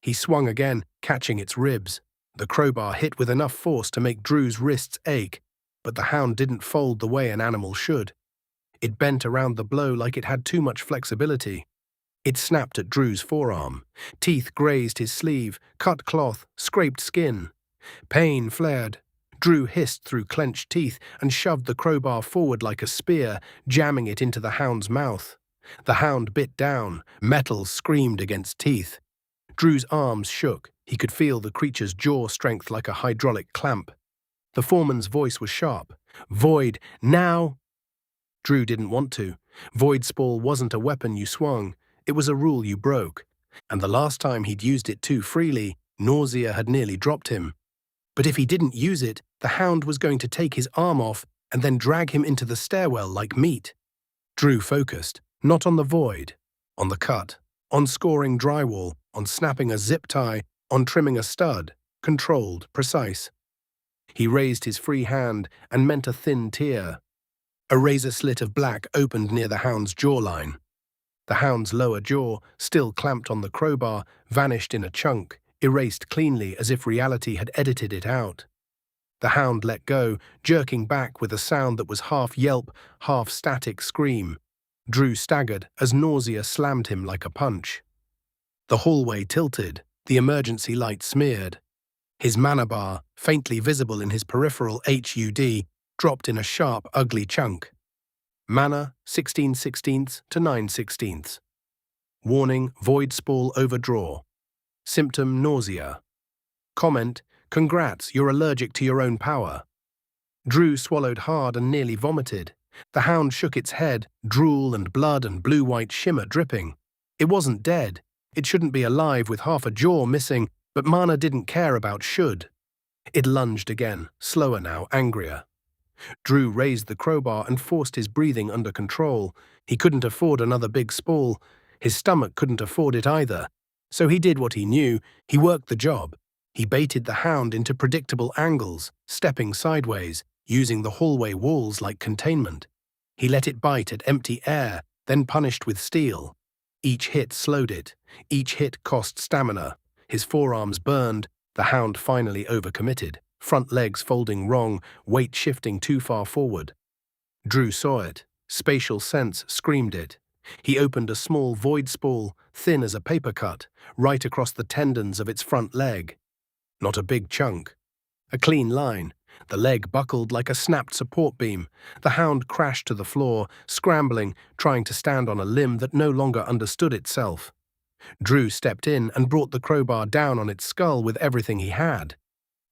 He swung again, catching its ribs. The crowbar hit with enough force to make Drew's wrists ache, but the hound didn't fold the way an animal should. It bent around the blow like it had too much flexibility. It snapped at Drew's forearm. Teeth grazed his sleeve, cut cloth, scraped skin. Pain flared. Drew hissed through clenched teeth and shoved the crowbar forward like a spear, jamming it into the hound's mouth. The hound bit down. Metal screamed against teeth. Drew's arms shook. He could feel the creature's jaw strength like a hydraulic clamp. The foreman's voice was sharp. "Void, now!" Drew didn't want to. Void Spall wasn't a weapon you swung. It was a rule you broke. And the last time he'd used it too freely, nausea had nearly dropped him. But if he didn't use it, the hound was going to take his arm off and then drag him into the stairwell like meat. Drew focused, not on the void, on the cut, on scoring drywall, on snapping a zip tie, on trimming a stud, controlled, precise. He raised his free hand and meant a thin tear. A razor slit of black opened near the hound's jawline. The hound's lower jaw, still clamped on the crowbar, vanished in a chunk, erased cleanly as if reality had edited it out. The hound let go, jerking back with a sound that was half yelp, half static scream. Drew staggered as nausea slammed him like a punch. The hallway tilted, the emergency light smeared. His mana bar, faintly visible in his peripheral HUD, dropped in a sharp, ugly chunk. Mana, 16/16 to 9/16. Warning, Void Spall overdraw. Symptom, nausea. Comment, congrats, you're allergic to your own power. Drew swallowed hard and nearly vomited. The hound shook its head, drool and blood and blue-white shimmer dripping. It wasn't dead. It shouldn't be alive with half a jaw missing, but Mana didn't care about should. It lunged again, slower now, angrier. Drew raised the crowbar and forced his breathing under control. He couldn't afford another big spall. His stomach couldn't afford it either. So he did what he knew. He worked the job. He baited the hound into predictable angles, stepping sideways, using the hallway walls like containment. He let it bite at empty air, then punished with steel. Each hit slowed it. Each hit cost stamina. His forearms burned. The hound finally overcommitted, front legs folding wrong, weight shifting too far forward. Drew saw it. Spatial sense screamed it. He opened a small void spall, thin as a paper cut, right across the tendons of its front leg. Not a big chunk. A clean line. The leg buckled like a snapped support beam. The hound crashed to the floor, scrambling, trying to stand on a limb that no longer understood itself. Drew stepped in and brought the crowbar down on its skull with everything he had.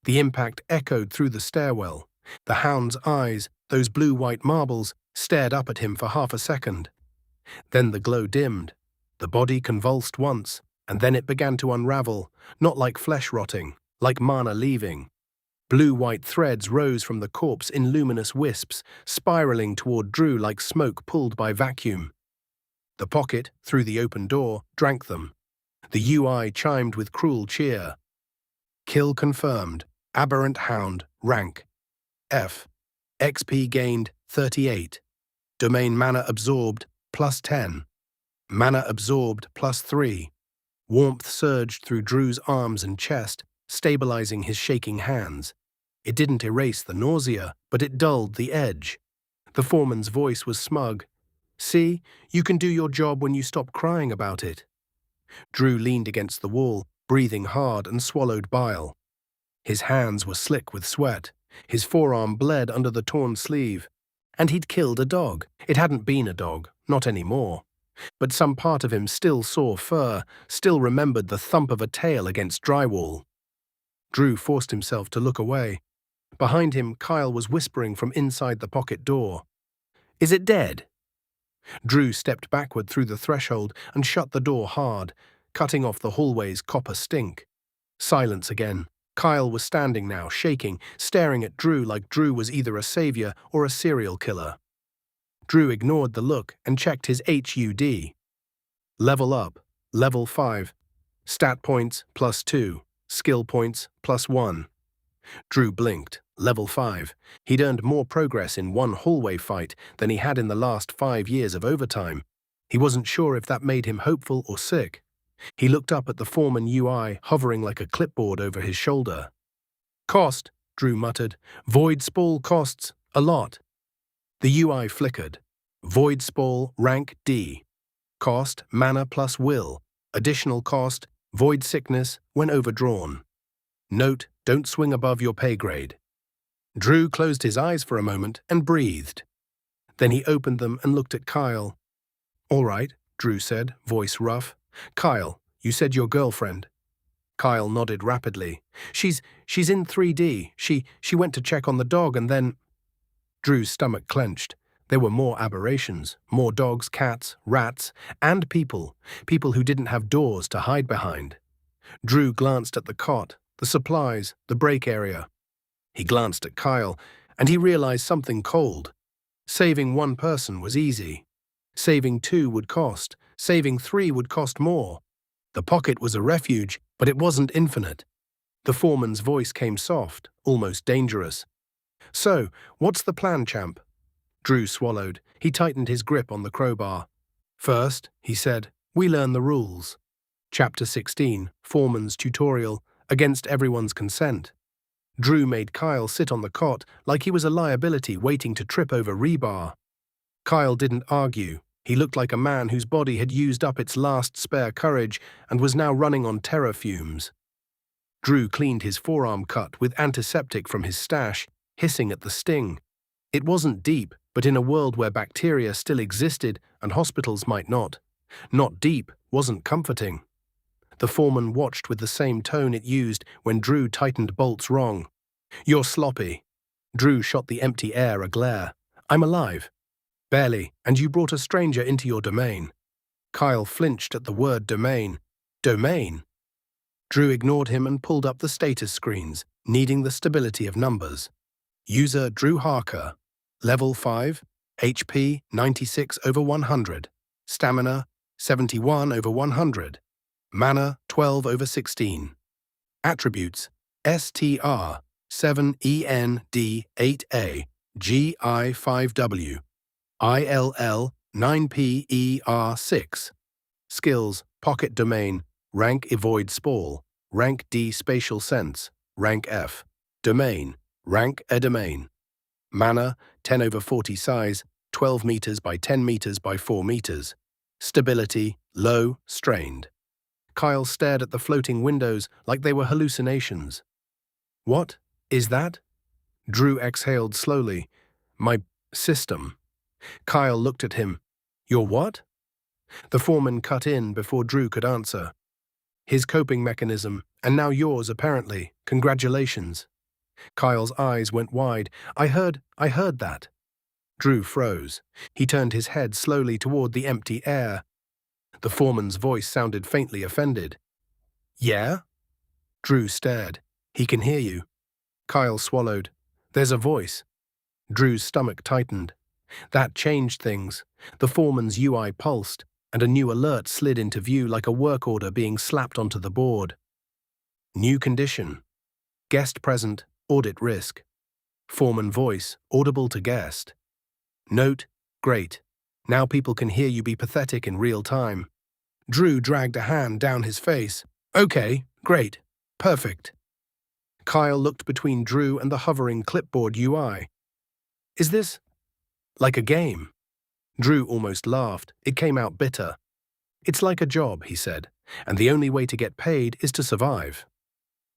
The impact echoed through the stairwell. The hound's eyes, those blue-white marbles, stared up at him for half a second. Then the glow dimmed. The body convulsed once, and then it began to unravel, not like flesh rotting, like mana leaving. Blue-white threads rose from the corpse in luminous wisps, spiraling toward Drew like smoke pulled by vacuum. The pocket, through the open door, drank them. The UI chimed with cruel cheer. Kill confirmed. Aberrant hound, rank F. XP gained 38. Domain mana absorbed +10. Mana absorbed +3. Warmth surged through Drew's arms and chest, stabilizing his shaking hands. It didn't erase the nausea, but it dulled the edge. The foreman's voice was smug. See, you can do your job when you stop crying about it. Drew leaned against the wall, breathing hard, and swallowed bile. His hands were slick with sweat. His forearm bled under the torn sleeve. And he'd killed a dog. It hadn't been a dog, not anymore. But some part of him still saw fur, still remembered the thump of a tail against drywall. Drew forced himself to look away. Behind him, Kyle was whispering from inside the pocket door. "Is it dead?" Drew stepped backward through the threshold and shut the door hard, cutting off the hallway's copper stink. Silence again. Kyle was standing now, shaking, staring at Drew like Drew was either a savior or a serial killer. Drew ignored the look and checked his HUD. Level up, level 5. Stat points +2, skill points +1. Drew blinked. Level 5. He'd earned more progress in one hallway fight than he had in the last 5 years of overtime. He wasn't sure if that made him hopeful or sick. He looked up at the Foreman UI hovering like a clipboard over his shoulder. Cost, Drew muttered. Void Spall costs a lot. The UI flickered. Void Spall, rank D. Cost, mana plus will. Additional cost, void sickness when overdrawn. Note, don't swing above your pay grade. Drew closed his eyes for a moment and breathed. Then he opened them and looked at Kyle. All right, Drew said, voice rough. Kyle, you said your girlfriend. Kyle nodded rapidly. She's in 3D. She went to check on the dog and then... Drew's stomach clenched. There were more aberrations, more dogs, cats, rats, and people who didn't have doors to hide behind. Drew glanced at the cot, the supplies, the break area. He glanced at Kyle, and he realized something cold. Saving one person was easy. Saving 2 would cost. Saving 3 would cost more. The pocket was a refuge, but it wasn't infinite. The foreman's voice came soft, almost dangerous. So, what's the plan, champ? Drew swallowed. He tightened his grip on the crowbar. First, he said, we learn the rules. Chapter 16, Foreman's Tutorial, Against Everyone's Consent. Drew made Kyle sit on the cot like he was a liability waiting to trip over rebar. Kyle didn't argue. He looked like a man whose body had used up its last spare courage and was now running on terror fumes. Drew cleaned his forearm cut with antiseptic from his stash, hissing at the sting. It wasn't deep, but in a world where bacteria still existed and hospitals might not deep wasn't comforting. The foreman watched with the same tone it used when Drew tightened bolts wrong. You're sloppy. Drew shot the empty air a glare. I'm alive. Barely, and you brought a stranger into your domain. Kyle flinched at the word domain. Domain? Drew ignored him and pulled up the status screens, needing the stability of numbers. User Drew Harker. Level 5. HP 96/100. Stamina 71/100. Mana 12/16. Attributes STR 7END8A GI5W ILL 9PER6. Skills Pocket Domain. Rank Void Spall. Rank D Spatial Sense. Rank F. Domain. Rank a domain. Mana 10/40 size, 12 meters by 10 meters by 4 meters. Stability low, strained. Kyle stared at the floating windows like they were hallucinations. What is that? Drew exhaled slowly. My system. Kyle looked at him. Your what? The foreman cut in before Drew could answer. His coping mechanism, and now yours apparently. Congratulations. Kyle's eyes went wide. I heard that. Drew froze. He turned his head slowly toward the empty air. The foreman's voice sounded faintly offended. Yeah? Drew stared. He can hear you. Kyle swallowed. There's a voice. Drew's stomach tightened. That changed things. The foreman's UI pulsed, and a new alert slid into view like a work order being slapped onto the board. New condition. Guest present. Audit risk. Foreman voice, audible to guest. Note, great. Now people can hear you be pathetic in real time. Drew dragged a hand down his face. Okay, great. Perfect. Kyle looked between Drew and the hovering clipboard UI. Is this like a game? Drew almost laughed. It came out bitter. It's like a job, he said, and the only way to get paid is to survive.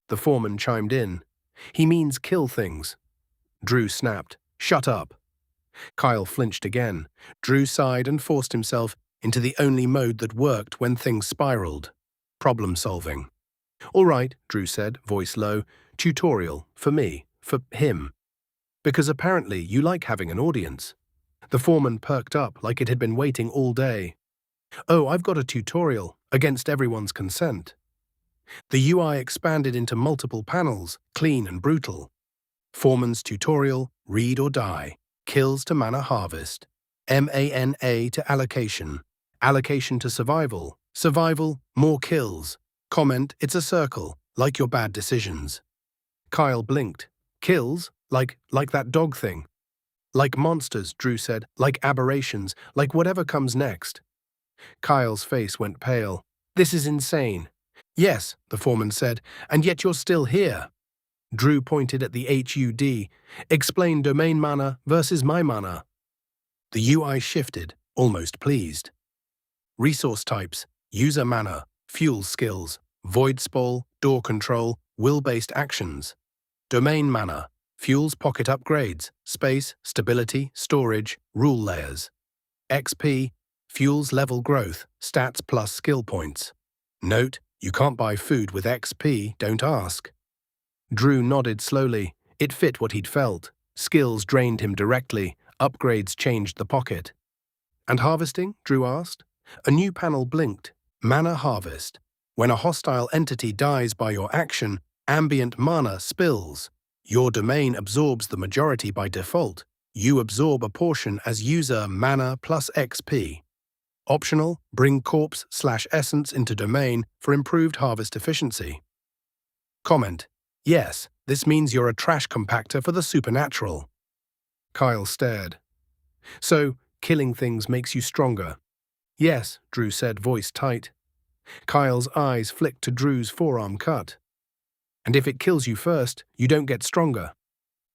The foreman chimed in. He means kill things. Drew snapped. Shut up. Kyle flinched again. Drew sighed and forced himself into the only mode that worked when things spiraled. Problem solving. All right, Drew said, voice low. Tutorial. For me. For him. Because apparently you like having an audience. The foreman perked up like it had been waiting all day. Oh, I've got a tutorial. Against everyone's consent. The UI expanded into multiple panels, clean and brutal. Foreman's tutorial, read or die. Kills to Mana Harvest. MANA to allocation. Allocation to survival. Survival, more kills. Comment, it's a circle, like your bad decisions. Kyle blinked. Kills? Like that dog thing. Like monsters, Drew said, like aberrations, like whatever comes next. Kyle's face went pale. This is insane. Yes, the foreman said, and yet you're still here. Drew pointed at the HUD. Explain domain mana versus my mana. The UI shifted, almost pleased. Resource types, user mana, fuel skills, Void Spall, door control, will-based actions. Domain mana, fuels pocket upgrades, space, stability, storage, rule layers. XP, fuels level growth, stats plus skill points. Note, you can't buy food with XP, don't ask. Drew nodded slowly. It fit what he'd felt. Skills drained him directly, upgrades changed the pocket. And harvesting? Drew asked. A new panel blinked. Mana Harvest. When a hostile entity dies by your action, ambient mana spills. Your domain absorbs the majority by default. You absorb a portion as user mana plus XP. Optional, bring corpse/essence into domain for improved harvest efficiency. Comment. Yes, this means you're a trash compactor for the supernatural. Kyle stared. So, killing things makes you stronger. Yes, Drew said, voice tight. Kyle's eyes flicked to Drew's forearm cut. And if it kills you first, you don't get stronger.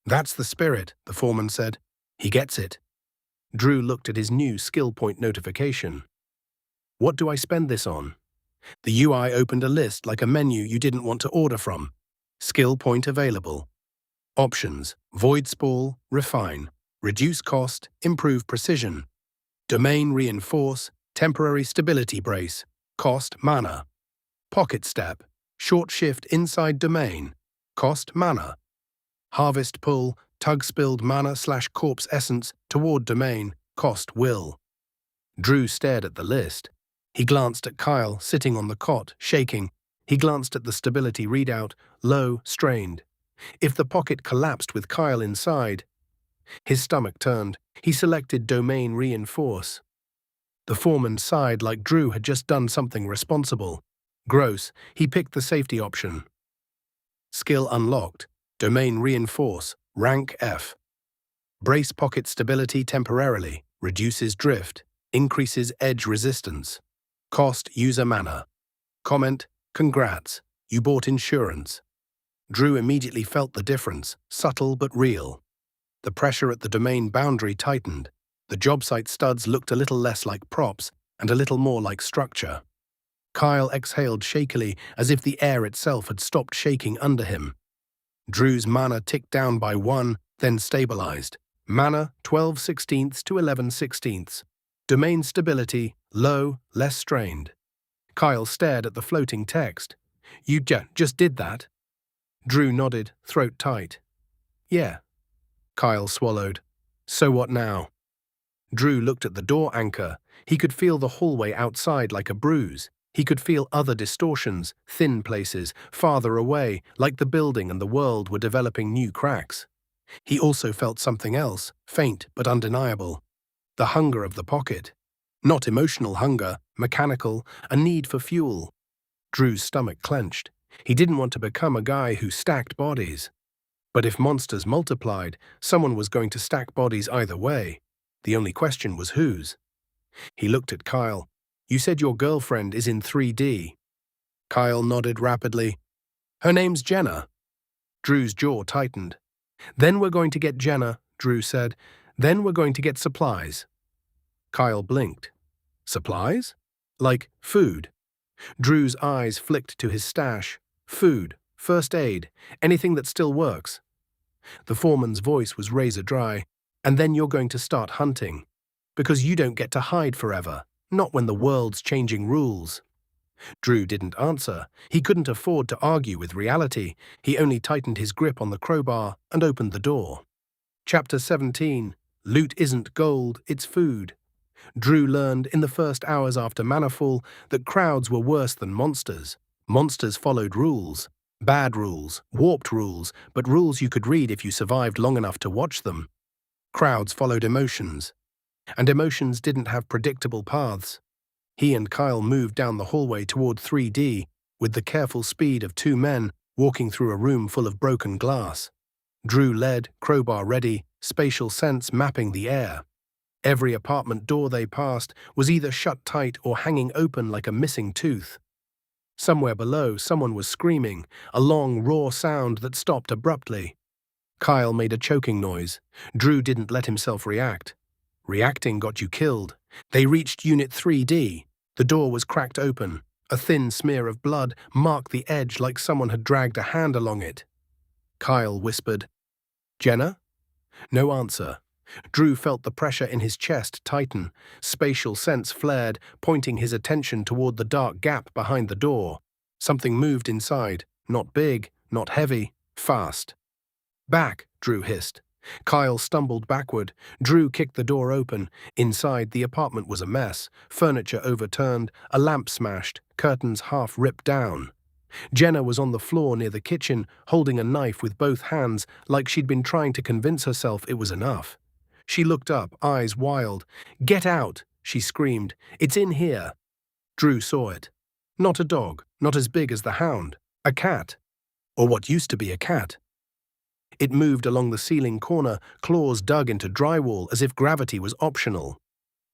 That's the spirit, the foreman said. He gets it. Drew looked at his new skill point notification. What do I spend this on? The UI opened a list like a menu you didn't want to order from. Skill point available. Options: Void Spall, Refine, Reduce Cost, Improve Precision, Domain Reinforce, Temporary Stability Brace, Cost Mana, Pocket Step, Short Shift Inside Domain, Cost Mana, Harvest Pull, Tug Spilled Mana/Corpse Essence toward Domain, Cost Will. Drew stared at the list. He glanced at Kyle, sitting on the cot, shaking. He glanced at the stability readout, low, strained. If the pocket collapsed with Kyle inside, his stomach turned. He selected Domain Reinforce. The foreman sighed like Drew had just done something responsible. Gross, he picked the safety option. Skill unlocked. Domain Reinforce, rank F. Brace pocket stability temporarily, reduces drift, increases edge resistance. Cost user mana. Comment, congrats, you bought insurance. Drew immediately felt the difference, subtle but real. The pressure at the domain boundary tightened. The job site studs looked a little less like props and a little more like structure. Kyle exhaled shakily as if the air itself had stopped shaking under him. Drew's mana ticked down by 1, then stabilized. Mana 12/16 to 11/16. Domain stability low, less strained. Kyle stared at the floating text. You just did that? Drew nodded, throat tight. Yeah. Kyle swallowed. So what now? Drew looked at the door anchor. He could feel the hallway outside like a bruise. He could feel other distortions, thin places, farther away, like the building and the world were developing new cracks. He also felt something else, faint but undeniable. The hunger of the pocket. Not emotional hunger, mechanical, a need for fuel. Drew's stomach clenched. He didn't want to become a guy who stacked bodies. But if monsters multiplied, someone was going to stack bodies either way. The only question was whose. He looked at Kyle. You said your girlfriend is in 3D. Kyle nodded rapidly. Her name's Jenna. Drew's jaw tightened. Then we're going to get Jenna, Drew said. Then we're going to get supplies. Kyle blinked. Supplies? Like food. Drew's eyes flicked to his stash. Food, first aid, anything that still works. The foreman's voice was razor dry. And then you're going to start hunting. Because you don't get to hide forever, not when the world's changing rules. Drew didn't answer. He couldn't afford to argue with reality. He only tightened his grip on the crowbar and opened the door. Chapter 17. Loot isn't gold, it's food. Drew learned in the first hours after Manafall that crowds were worse than monsters. Monsters followed rules. Bad rules, warped rules, but rules you could read if you survived long enough to watch them. Crowds followed emotions. And emotions didn't have predictable paths. He and Kyle moved down the hallway toward 3D, with the careful speed of two men walking through a room full of broken glass. Drew led, crowbar ready, spatial sense mapping the air. Every apartment door they passed was either shut tight or hanging open like a missing tooth. Somewhere below, someone was screaming, a long, raw sound that stopped abruptly. Kyle made a choking noise. Drew didn't let himself react. Reacting got you killed. They reached Unit 3D. The door was cracked open. A thin smear of blood marked the edge like someone had dragged a hand along it. Kyle whispered, "Jenna?" No answer. Drew felt the pressure in his chest tighten. Spatial sense flared, pointing his attention toward the dark gap behind the door. Something moved inside. Not big, not heavy, fast. "Back," Drew hissed. Kyle stumbled backward. Drew kicked the door open. Inside, the apartment was a mess. Furniture overturned, a lamp smashed, curtains half ripped down. Jenna was on the floor near the kitchen, holding a knife with both hands, like she'd been trying to convince herself it was enough. She looked up, eyes wild. "Get out!" she screamed. "It's in here." Drew saw it. Not a dog, not as big as the hound. A cat. Or what used to be a cat. It moved along the ceiling corner, claws dug into drywall as if gravity was optional.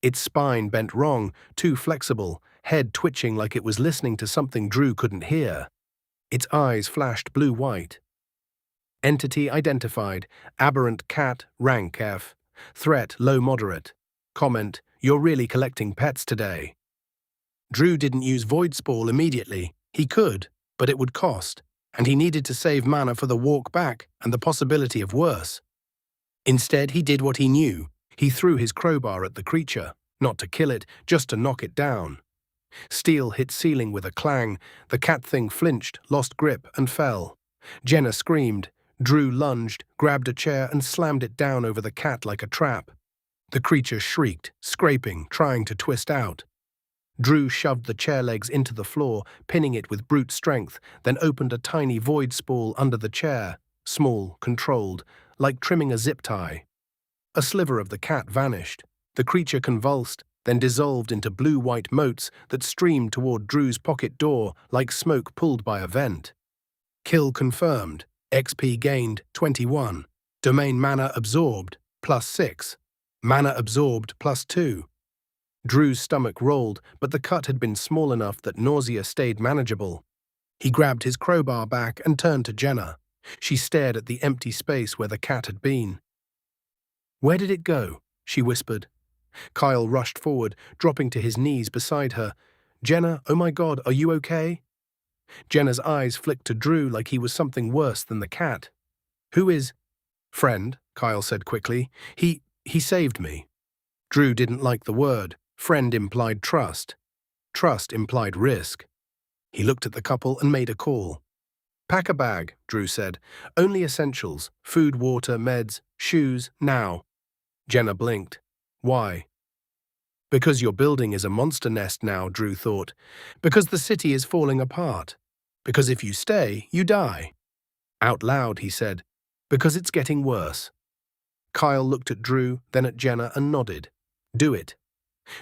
Its spine bent wrong, too flexible, head twitching like it was listening to something Drew couldn't hear. Its eyes flashed blue-white. Entity identified, aberrant cat, rank F. Threat, low-moderate. Comment, "You're really collecting pets today." Drew didn't use Void Spall immediately. He could, but it would cost, and he needed to save mana for the walk back and the possibility of worse. Instead, he did what he knew. He threw his crowbar at the creature, not to kill it, just to knock it down. Steel hit ceiling with a clang. The cat thing flinched, lost grip, and fell. Jenna screamed. Drew lunged, grabbed a chair, and slammed it down over the cat like a trap. The creature shrieked, scraping, trying to twist out. Drew shoved the chair legs into the floor, pinning it with brute strength, then opened a tiny void spall under the chair, small, controlled, like trimming a zip tie. A sliver of the cat vanished. The creature convulsed, then dissolved into blue-white motes that streamed toward Drew's pocket door like smoke pulled by a vent. Kill confirmed. XP gained, 21. Domain mana absorbed, +6. Mana absorbed, +2. Drew's stomach rolled, but the cut had been small enough that nausea stayed manageable. He grabbed his crowbar back and turned to Jenna. She stared at the empty space where the cat had been. "Where did it go?" she whispered. Kyle rushed forward, dropping to his knees beside her. "Jenna, oh my God, are you okay?" Jenna's eyes flicked to Drew like he was something worse than the cat. "Who is—" "Friend," Kyle said quickly. He saved me." Drew didn't like the word. Friend implied trust. Trust implied risk. He looked at the couple and made a call. "Pack a bag," Drew said. "Only essentials. Food, water, meds, shoes, now." Jenna blinked. "Why?" "Because your building is a monster nest now," Drew thought. "Because the city is falling apart. Because if you stay, you die." Out loud, he said, "Because it's getting worse." Kyle looked at Drew, then at Jenna and nodded. "Do it."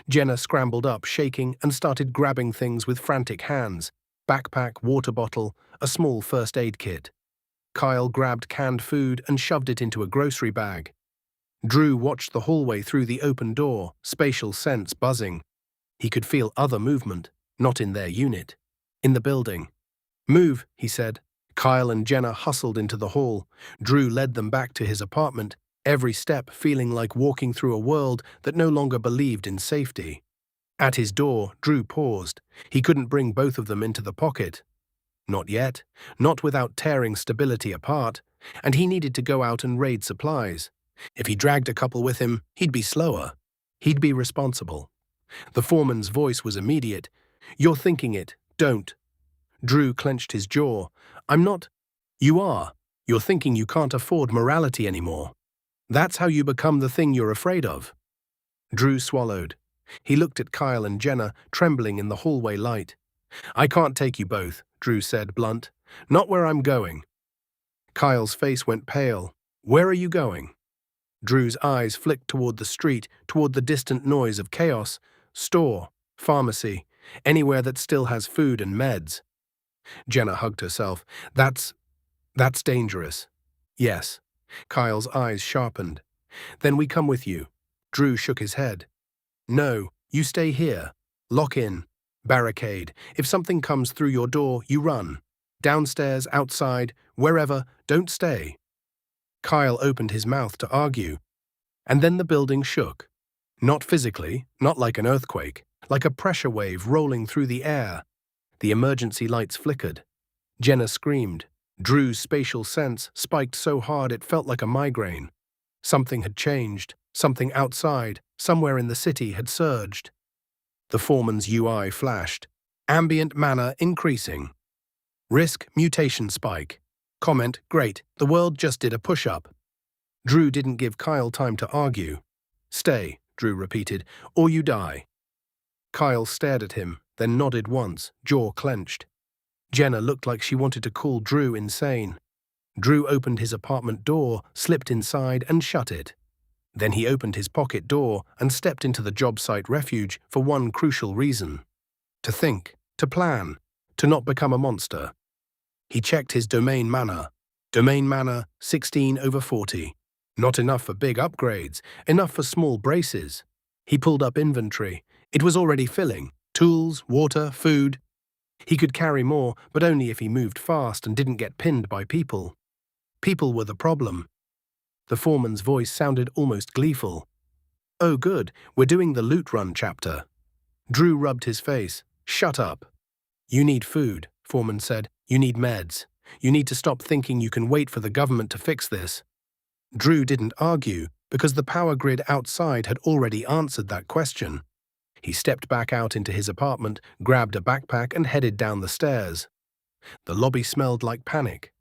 Jenna scrambled up, shaking, and started grabbing things with frantic hands. Backpack, water bottle, a small first aid kit. Kyle grabbed canned food and shoved it into a grocery bag. Drew watched the hallway through the open door, spatial sense buzzing. He could feel other movement, not in their unit. In the building. "Move," he said. Kyle and Jenna hustled into the hall. Drew led them back to his apartment, every step feeling like walking through a world that no longer believed in safety. At his door, Drew paused. He couldn't bring both of them into the pocket. Not yet, not without tearing stability apart, and he needed to go out and raid supplies. If he dragged a couple with him, he'd be slower. He'd be responsible. The foreman's voice was immediate. "You're thinking it, don't." Drew clenched his jaw. "I'm not." "You are. You're thinking you can't afford morality anymore. That's how you become the thing you're afraid of." Drew swallowed. He looked at Kyle and Jenna, trembling in the hallway light. "I can't take you both," Drew said, blunt. "Not where I'm going." Kyle's face went pale. "Where are you going?" Drew's eyes flicked toward the street, toward the distant noise of chaos. Store, pharmacy, anywhere that still has food and meds. Jenna hugged herself. That's dangerous. Yes. Kyle's eyes sharpened. Then we come with you. Drew shook his head. No, you stay here. Lock in. Barricade. If something comes through your door, you run. Downstairs, outside, wherever, don't stay. Kyle opened his mouth to argue. And then the building shook. Not physically, not like an earthquake, like a pressure wave rolling through the air. The emergency lights flickered. Jenna screamed. Drew's spatial sense spiked so hard it felt like a migraine. Something had changed. Something outside, somewhere in the city, had surged. The foreman's UI flashed. Ambient mana increasing. Risk mutation spike. Comment, great, the world just did a push-up. Drew didn't give Kyle time to argue. Stay, Drew repeated, or you die. Kyle stared at him, then nodded once, jaw clenched. Jenna looked like she wanted to call Drew insane. Drew opened his apartment door, slipped inside, and shut it. Then he opened his pocket door and stepped into the job site refuge for one crucial reason. To think, to plan, to not become a monster. He checked his domain mana. Domain mana 16/40. Not enough for big upgrades, enough for small braces. He pulled up inventory. It was already filling. Tools, water, food. He could carry more, but only if he moved fast and didn't get pinned by people. People were the problem. The foreman's voice sounded almost gleeful. Oh good, we're doing the loot run chapter. Drew rubbed his face. Shut up. You need food, foreman said. You need meds. You need to stop thinking you can wait for the government to fix this. Drew didn't argue, because the power grid outside had already answered that question. He stepped back out into his apartment, grabbed a backpack and headed down the stairs. The lobby smelled like panic.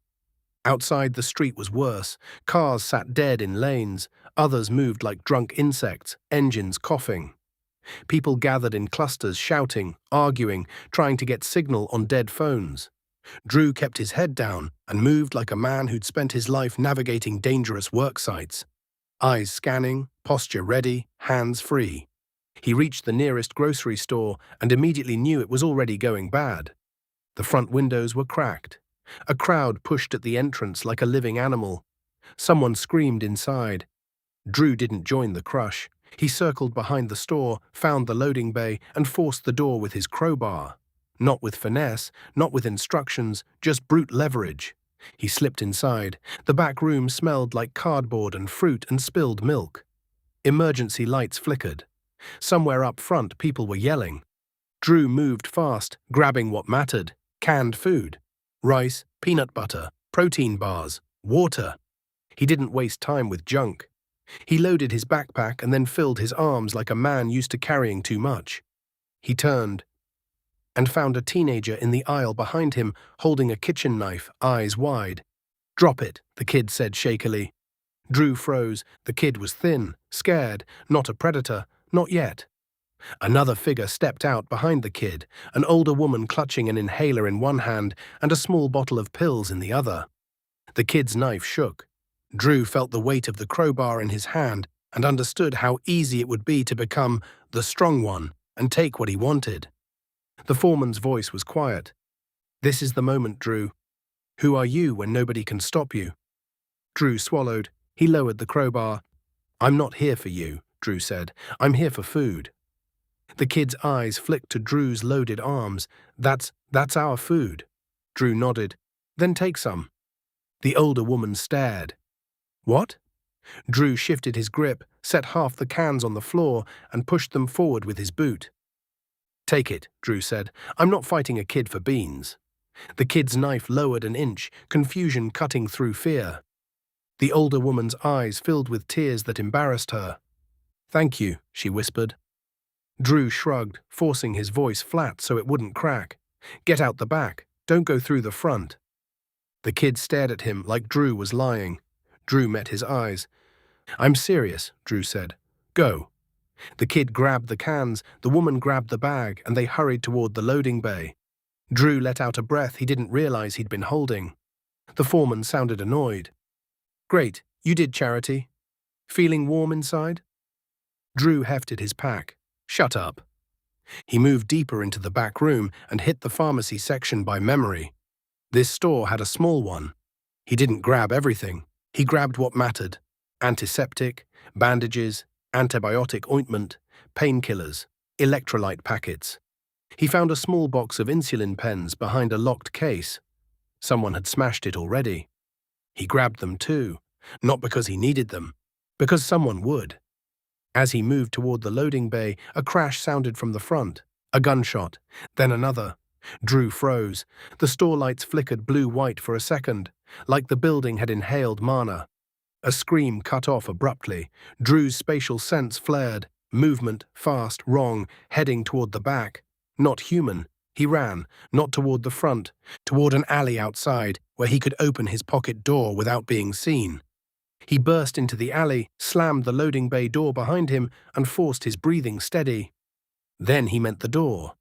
Outside, the street was worse. Cars sat dead in lanes. Others moved like drunk insects, engines coughing. People gathered in clusters, shouting, arguing, trying to get signal on dead phones. Drew kept his head down and moved like a man who'd spent his life navigating dangerous work sites. Eyes scanning, posture ready, hands free. He reached the nearest grocery store and immediately knew it was already going bad. The front windows were cracked. A crowd pushed at the entrance like a living animal. Someone screamed inside. Drew didn't join the crush. He circled behind the store, found the loading bay, and forced the door with his crowbar. Not with finesse, not with instructions, just brute leverage. He slipped inside. The back room smelled like cardboard and fruit and spilled milk. Emergency lights flickered. Somewhere up front, people were yelling. Drew moved fast, grabbing what mattered. Canned food. Rice, peanut butter, protein bars, water. He didn't waste time with junk. He loaded his backpack and then filled his arms like a man used to carrying too much. He turned and found a teenager in the aisle behind him, holding a kitchen knife, eyes wide. Drop it, the kid said shakily. Drew froze. The kid was thin, scared, not a predator, not yet. Another figure stepped out behind the kid, an older woman clutching an inhaler in one hand and a small bottle of pills in the other. The kid's knife shook. Drew felt the weight of the crowbar in his hand and understood how easy it would be to become the strong one and take what he wanted. The foreman's voice was quiet. This is the moment, Drew. Who are you when nobody can stop you? Drew swallowed. He lowered the crowbar. I'm not here for you, Drew said. I'm here for food. The kid's eyes flicked to Drew's loaded arms. That's our food. Drew nodded. Then take some. The older woman stared. What? Drew shifted his grip, set half the cans on the floor, and pushed them forward with his boot. Take it, Drew said. I'm not fighting a kid for beans. The kid's knife lowered an inch, confusion cutting through fear. The older woman's eyes filled with tears that embarrassed her. Thank you, she whispered. Drew shrugged, forcing his voice flat so it wouldn't crack. Get out the back. Don't go through the front. The kid stared at him like Drew was lying. Drew met his eyes. I'm serious, Drew said. Go. The kid grabbed the cans, the woman grabbed the bag, and they hurried toward the loading bay. Drew let out a breath he didn't realize he'd been holding. The foreman sounded annoyed. Great, you did charity. Feeling warm inside? Drew hefted his pack. Shut up. He moved deeper into the back room and hit the pharmacy section by memory. This store had a small one. He didn't grab everything. He grabbed what mattered: antiseptic, bandages, antibiotic ointment, painkillers, electrolyte packets. He found a small box of insulin pens behind a locked case. Someone had smashed it already. He grabbed them too, not because he needed them, because someone would. As he moved toward the loading bay, a crash sounded from the front. A gunshot, then another. Drew froze. The store lights flickered blue-white for a second, like the building had inhaled mana. A scream cut off abruptly. Drew's spatial sense flared. Movement, fast, wrong, heading toward the back. Not human. He ran, not toward the front, toward an alley outside where he could open his pocket door without being seen. He burst into the alley, slammed the loading bay door behind him, and forced his breathing steady. Then he meant the door.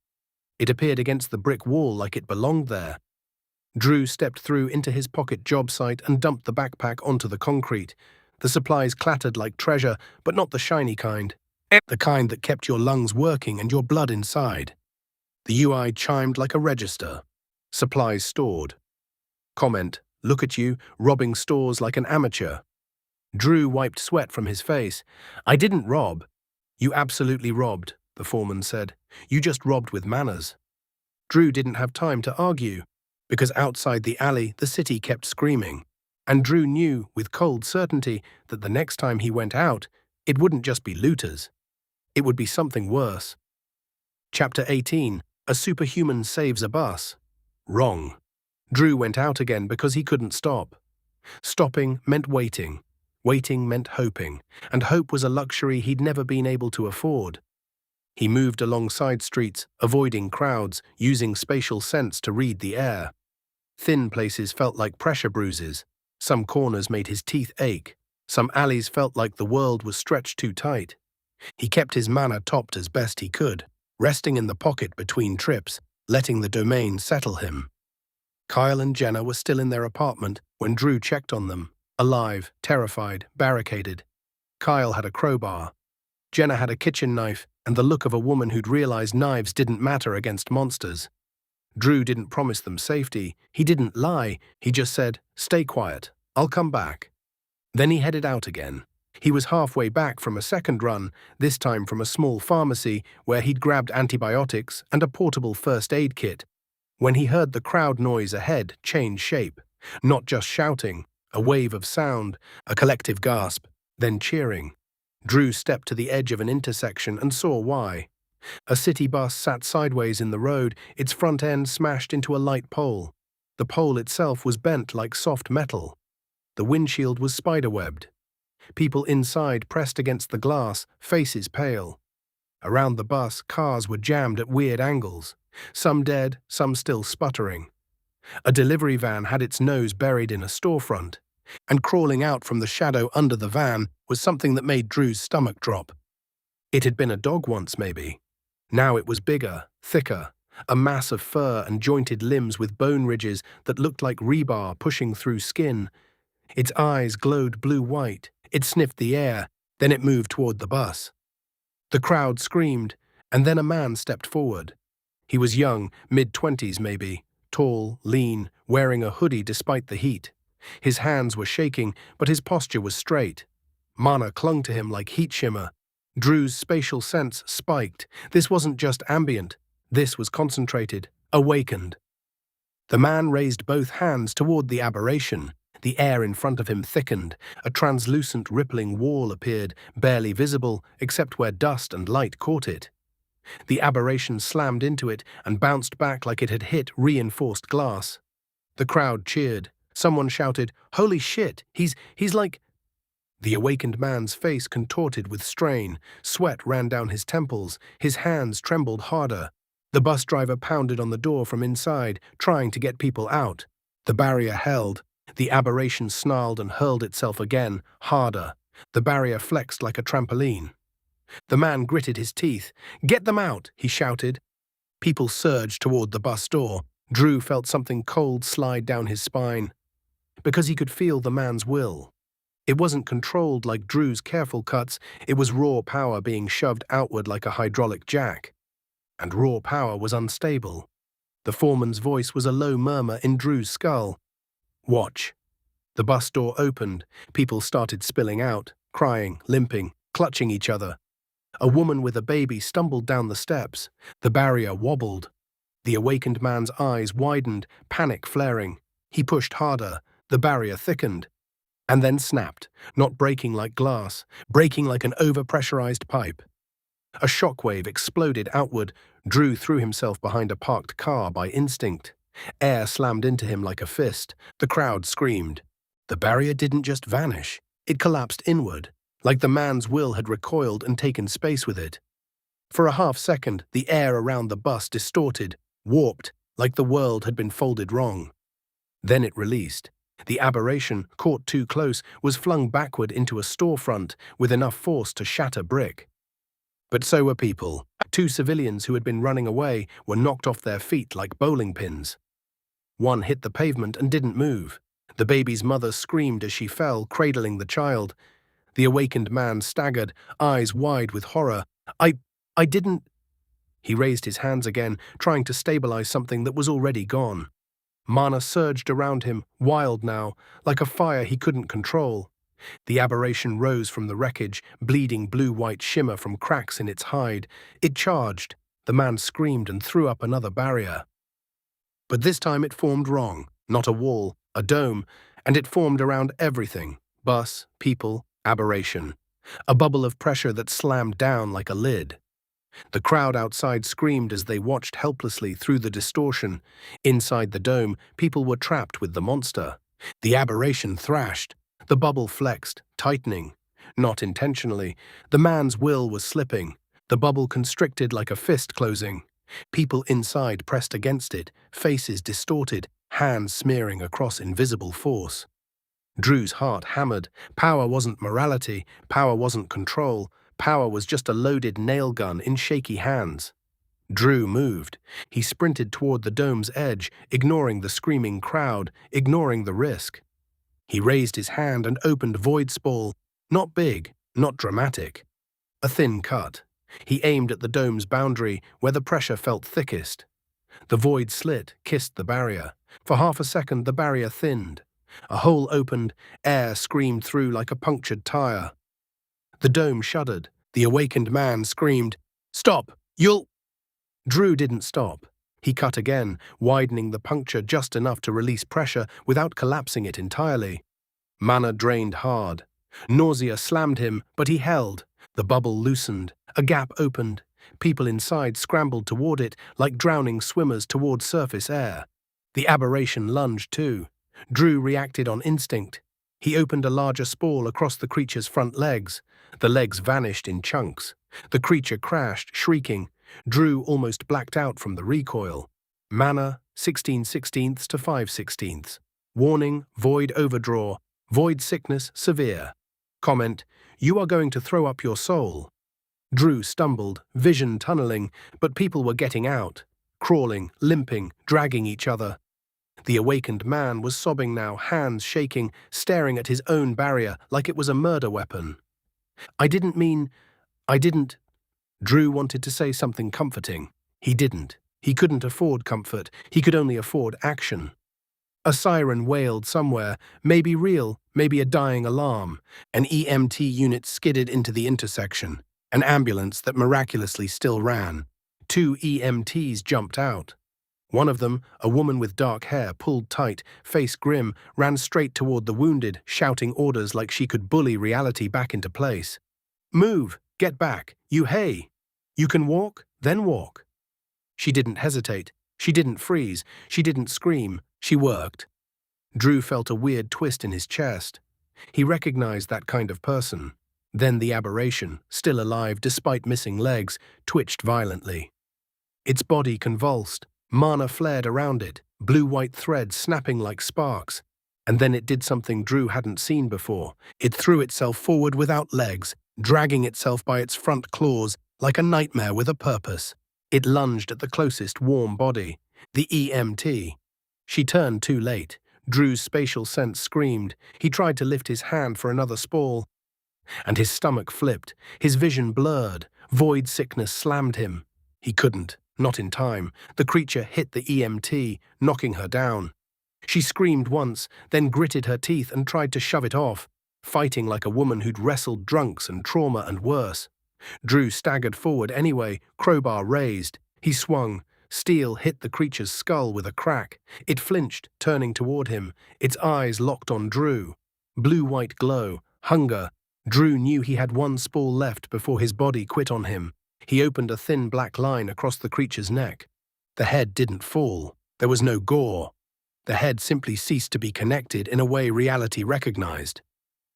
It appeared against the brick wall like it belonged there. Drew stepped through into his pocket job site and dumped the backpack onto the concrete. The supplies clattered like treasure, but not the shiny kind. The kind that kept your lungs working and your blood inside. The UI chimed like a register. Supplies stored. Comment: look at you, robbing stores like an amateur. Drew wiped sweat from his face. I didn't rob. You absolutely robbed, the foreman said. You just robbed with manners. Drew didn't have time to argue, because outside the alley the city kept screaming. And Drew knew with cold certainty that the next time he went out, it wouldn't just be looters. It would be something worse. Chapter 18. A superhuman saves a bus. Wrong. Drew went out again because he couldn't stop. Stopping meant waiting. Waiting meant hoping, and hope was a luxury he'd never been able to afford. He moved along side streets, avoiding crowds, using spatial sense to read the air. Thin places felt like pressure bruises. Some corners made his teeth ache. Some alleys felt like the world was stretched too tight. He kept his mana topped as best he could, resting in the pocket between trips, letting the domain settle him. Kyle and Jenna were still in their apartment when Drew checked on them. Alive, terrified, barricaded. Kyle had a crowbar. Jenna had a kitchen knife and the look of a woman who'd realized knives didn't matter against monsters. Drew didn't promise them safety. He didn't lie. He just said, "Stay quiet. I'll come back." Then he headed out again. He was halfway back from a second run, this time from a small pharmacy where he'd grabbed antibiotics and a portable first aid kit, when he heard the crowd noise ahead change shape. Not just shouting. A wave of sound, a collective gasp, then cheering. Drew stepped to the edge of an intersection and saw why. A city bus sat sideways in the road, its front end smashed into a light pole. The pole itself was bent like soft metal. The windshield was spiderwebbed. People inside pressed against the glass, faces pale. Around the bus, cars were jammed at weird angles, some dead, some still sputtering. A delivery van had its nose buried in a storefront, and crawling out from the shadow under the van was something that made Drew's stomach drop. It had been a dog once, maybe. Now it was bigger, thicker, a mass of fur and jointed limbs with bone ridges that looked like rebar pushing through skin. Its eyes glowed blue-white. It sniffed the air, then it moved toward the bus. The crowd screamed, and then a man stepped forward. He was young, mid-20s maybe. Tall, lean, wearing a hoodie despite the heat. His hands were shaking, but his posture was straight. Mana clung to him like heat shimmer. Drew's spatial sense spiked. This wasn't just ambient. This was concentrated, awakened. The man raised both hands toward the aberration. The air in front of him thickened. A translucent, rippling wall appeared, barely visible except where dust and light caught it. The aberration slammed into it and bounced back like it had hit reinforced glass. The crowd cheered. Someone shouted, "Holy shit, he's like..." The awakened man's face contorted with strain. Sweat ran down his temples. His hands trembled harder. The bus driver pounded on the door from inside, trying to get people out. The barrier held. The aberration snarled and hurled itself again, harder. The barrier flexed like a trampoline. The man gritted his teeth. "Get them out," he shouted. People surged toward the bus door. Drew felt something cold slide down his spine, because he could feel the man's will. It wasn't controlled like Drew's careful cuts, it was raw power being shoved outward like a hydraulic jack. And raw power was unstable. The foreman's voice was a low murmur in Drew's skull. "Watch." The bus door opened. People started spilling out, crying, limping, clutching each other. A woman with a baby stumbled down the steps. The barrier wobbled. The awakened man's eyes widened, panic flaring. He pushed harder. The barrier thickened. And then snapped, not breaking like glass, breaking like an overpressurized pipe. A shockwave exploded outward. Drew threw himself behind a parked car by instinct. Air slammed into him like a fist. The crowd screamed. The barrier didn't just vanish. It collapsed inward, like the man's will had recoiled and taken space with it. For a half-second, the air around the bus distorted, warped, like the world had been folded wrong. Then it released. The aberration, caught too close, was flung backward into a storefront with enough force to shatter brick. But so were people. 2 civilians who had been running away were knocked off their feet like bowling pins. One hit the pavement and didn't move. The baby's mother screamed as she fell, cradling the child. The awakened man staggered, eyes wide with horror. I didn't... He raised his hands again, trying to stabilize something that was already gone. Mana surged around him, wild now, like a fire he couldn't control. The aberration rose from the wreckage, bleeding blue-white shimmer from cracks in its hide. It charged. The man screamed and threw up another barrier. But this time it formed wrong. Not a wall, a dome, and it formed around everything. Bus, people, aberration. A bubble of pressure that slammed down like a lid. The crowd outside screamed as they watched helplessly through the distortion. Inside the dome, people were trapped with the monster. The aberration thrashed. The bubble flexed, tightening. Not intentionally. The man's will was slipping. The bubble constricted like a fist closing. People inside pressed against it, faces distorted, hands smearing across invisible force. Drew's heart hammered. Power wasn't morality. Power wasn't control. Power was just a loaded nail gun in shaky hands. Drew moved. He sprinted toward the dome's edge, ignoring the screaming crowd, ignoring the risk. He raised his hand and opened Void Spall. Not big, not dramatic. A thin cut. He aimed at the dome's boundary, where the pressure felt thickest. The void slit, kissed the barrier. For half a second, the barrier thinned. A hole opened, air screamed through like a punctured tire. The dome shuddered. The awakened man screamed, "Stop! You'll—" Drew didn't stop. He cut again, widening the puncture just enough to release pressure without collapsing it entirely. Mana drained hard. Nausea slammed him, but he held. The bubble loosened. A gap opened. People inside scrambled toward it like drowning swimmers toward surface air. The aberration lunged too. Drew reacted on instinct. He opened a larger spall across the creature's front legs. The legs vanished in chunks. The creature crashed, shrieking. Drew almost blacked out from the recoil. Mana, 16/16 to 5/16. Warning, void overdraw. Void sickness, severe. Comment, you are going to throw up your soul. Drew stumbled, vision tunneling, but people were getting out. Crawling, limping, dragging each other. The awakened man was sobbing now, hands shaking, staring at his own barrier like it was a murder weapon. I didn't... Drew wanted to say something comforting. He didn't. He couldn't afford comfort. He could only afford action. A siren wailed somewhere, maybe real, maybe a dying alarm. An EMT unit skidded into the intersection. An ambulance that miraculously still ran. 2 EMTs jumped out. One of them, a woman with dark hair pulled tight, face grim, ran straight toward the wounded, shouting orders like she could bully reality back into place. Move! Get back! Hey! You can walk? Then walk. She didn't hesitate. She didn't freeze. She didn't scream. She worked. Drew felt a weird twist in his chest. He recognized that kind of person. Then the aberration, still alive despite missing legs, twitched violently. Its body convulsed. Mana flared around it, blue-white threads snapping like sparks. And then it did something Drew hadn't seen before. It threw itself forward without legs, dragging itself by its front claws like a nightmare with a purpose. It lunged at the closest warm body, the EMT. She turned too late. Drew's spatial sense screamed. He tried to lift his hand for another spall, and his stomach flipped. His vision blurred. Void sickness slammed him. He couldn't, not in time. The creature hit the EMT, knocking her down. She screamed once, then gritted her teeth and tried to shove it off, fighting like a woman who'd wrestled drunks and trauma and worse. Drew staggered forward anyway, crowbar raised. He swung. Steel hit the creature's skull with a crack. It flinched, turning toward him, its eyes locked on Drew. Blue-white glow, hunger. Drew knew he had one spall left before his body quit on him. He opened a thin black line across the creature's neck. The head didn't fall. There was no gore. The head simply ceased to be connected in a way reality recognized.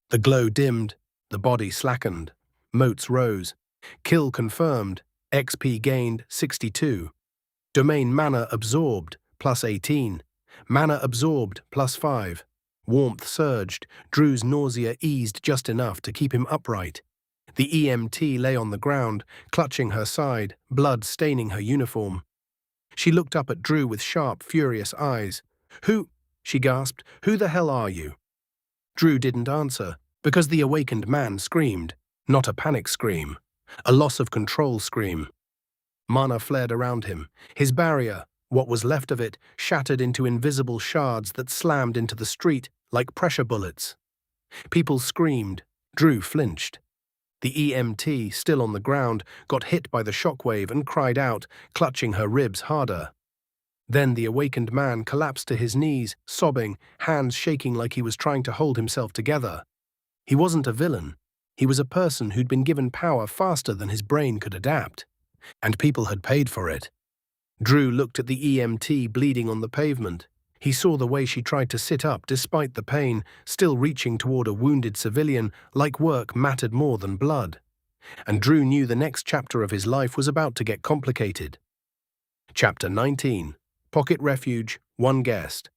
The glow dimmed. The body slackened. Motes rose. Kill confirmed. XP gained 62. Domain mana absorbed, plus 18. Mana absorbed, plus 5. Warmth surged. Drew's nausea eased just enough to keep him upright. The EMT lay on the ground, clutching her side, blood staining her uniform. She looked up at Drew with sharp, furious eyes. "Who?" she gasped. "Who the hell are you?" Drew didn't answer, because the awakened man screamed. Not a panic scream. A loss of control scream. Mana flared around him. His barrier, what was left of it, shattered into invisible shards that slammed into the street like pressure bullets. People screamed. Drew flinched. The EMT, still on the ground, got hit by the shockwave and cried out, clutching her ribs harder. Then the awakened man collapsed to his knees, sobbing, hands shaking like he was trying to hold himself together. He wasn't a villain. He was a person who'd been given power faster than his brain could adapt. And people had paid for it. Drew looked at the EMT bleeding on the pavement. He saw the way she tried to sit up despite the pain, still reaching toward a wounded civilian like work mattered more than blood. And Drew knew the next chapter of his life was about to get complicated. Chapter 19. Pocket Refuge, One Guest.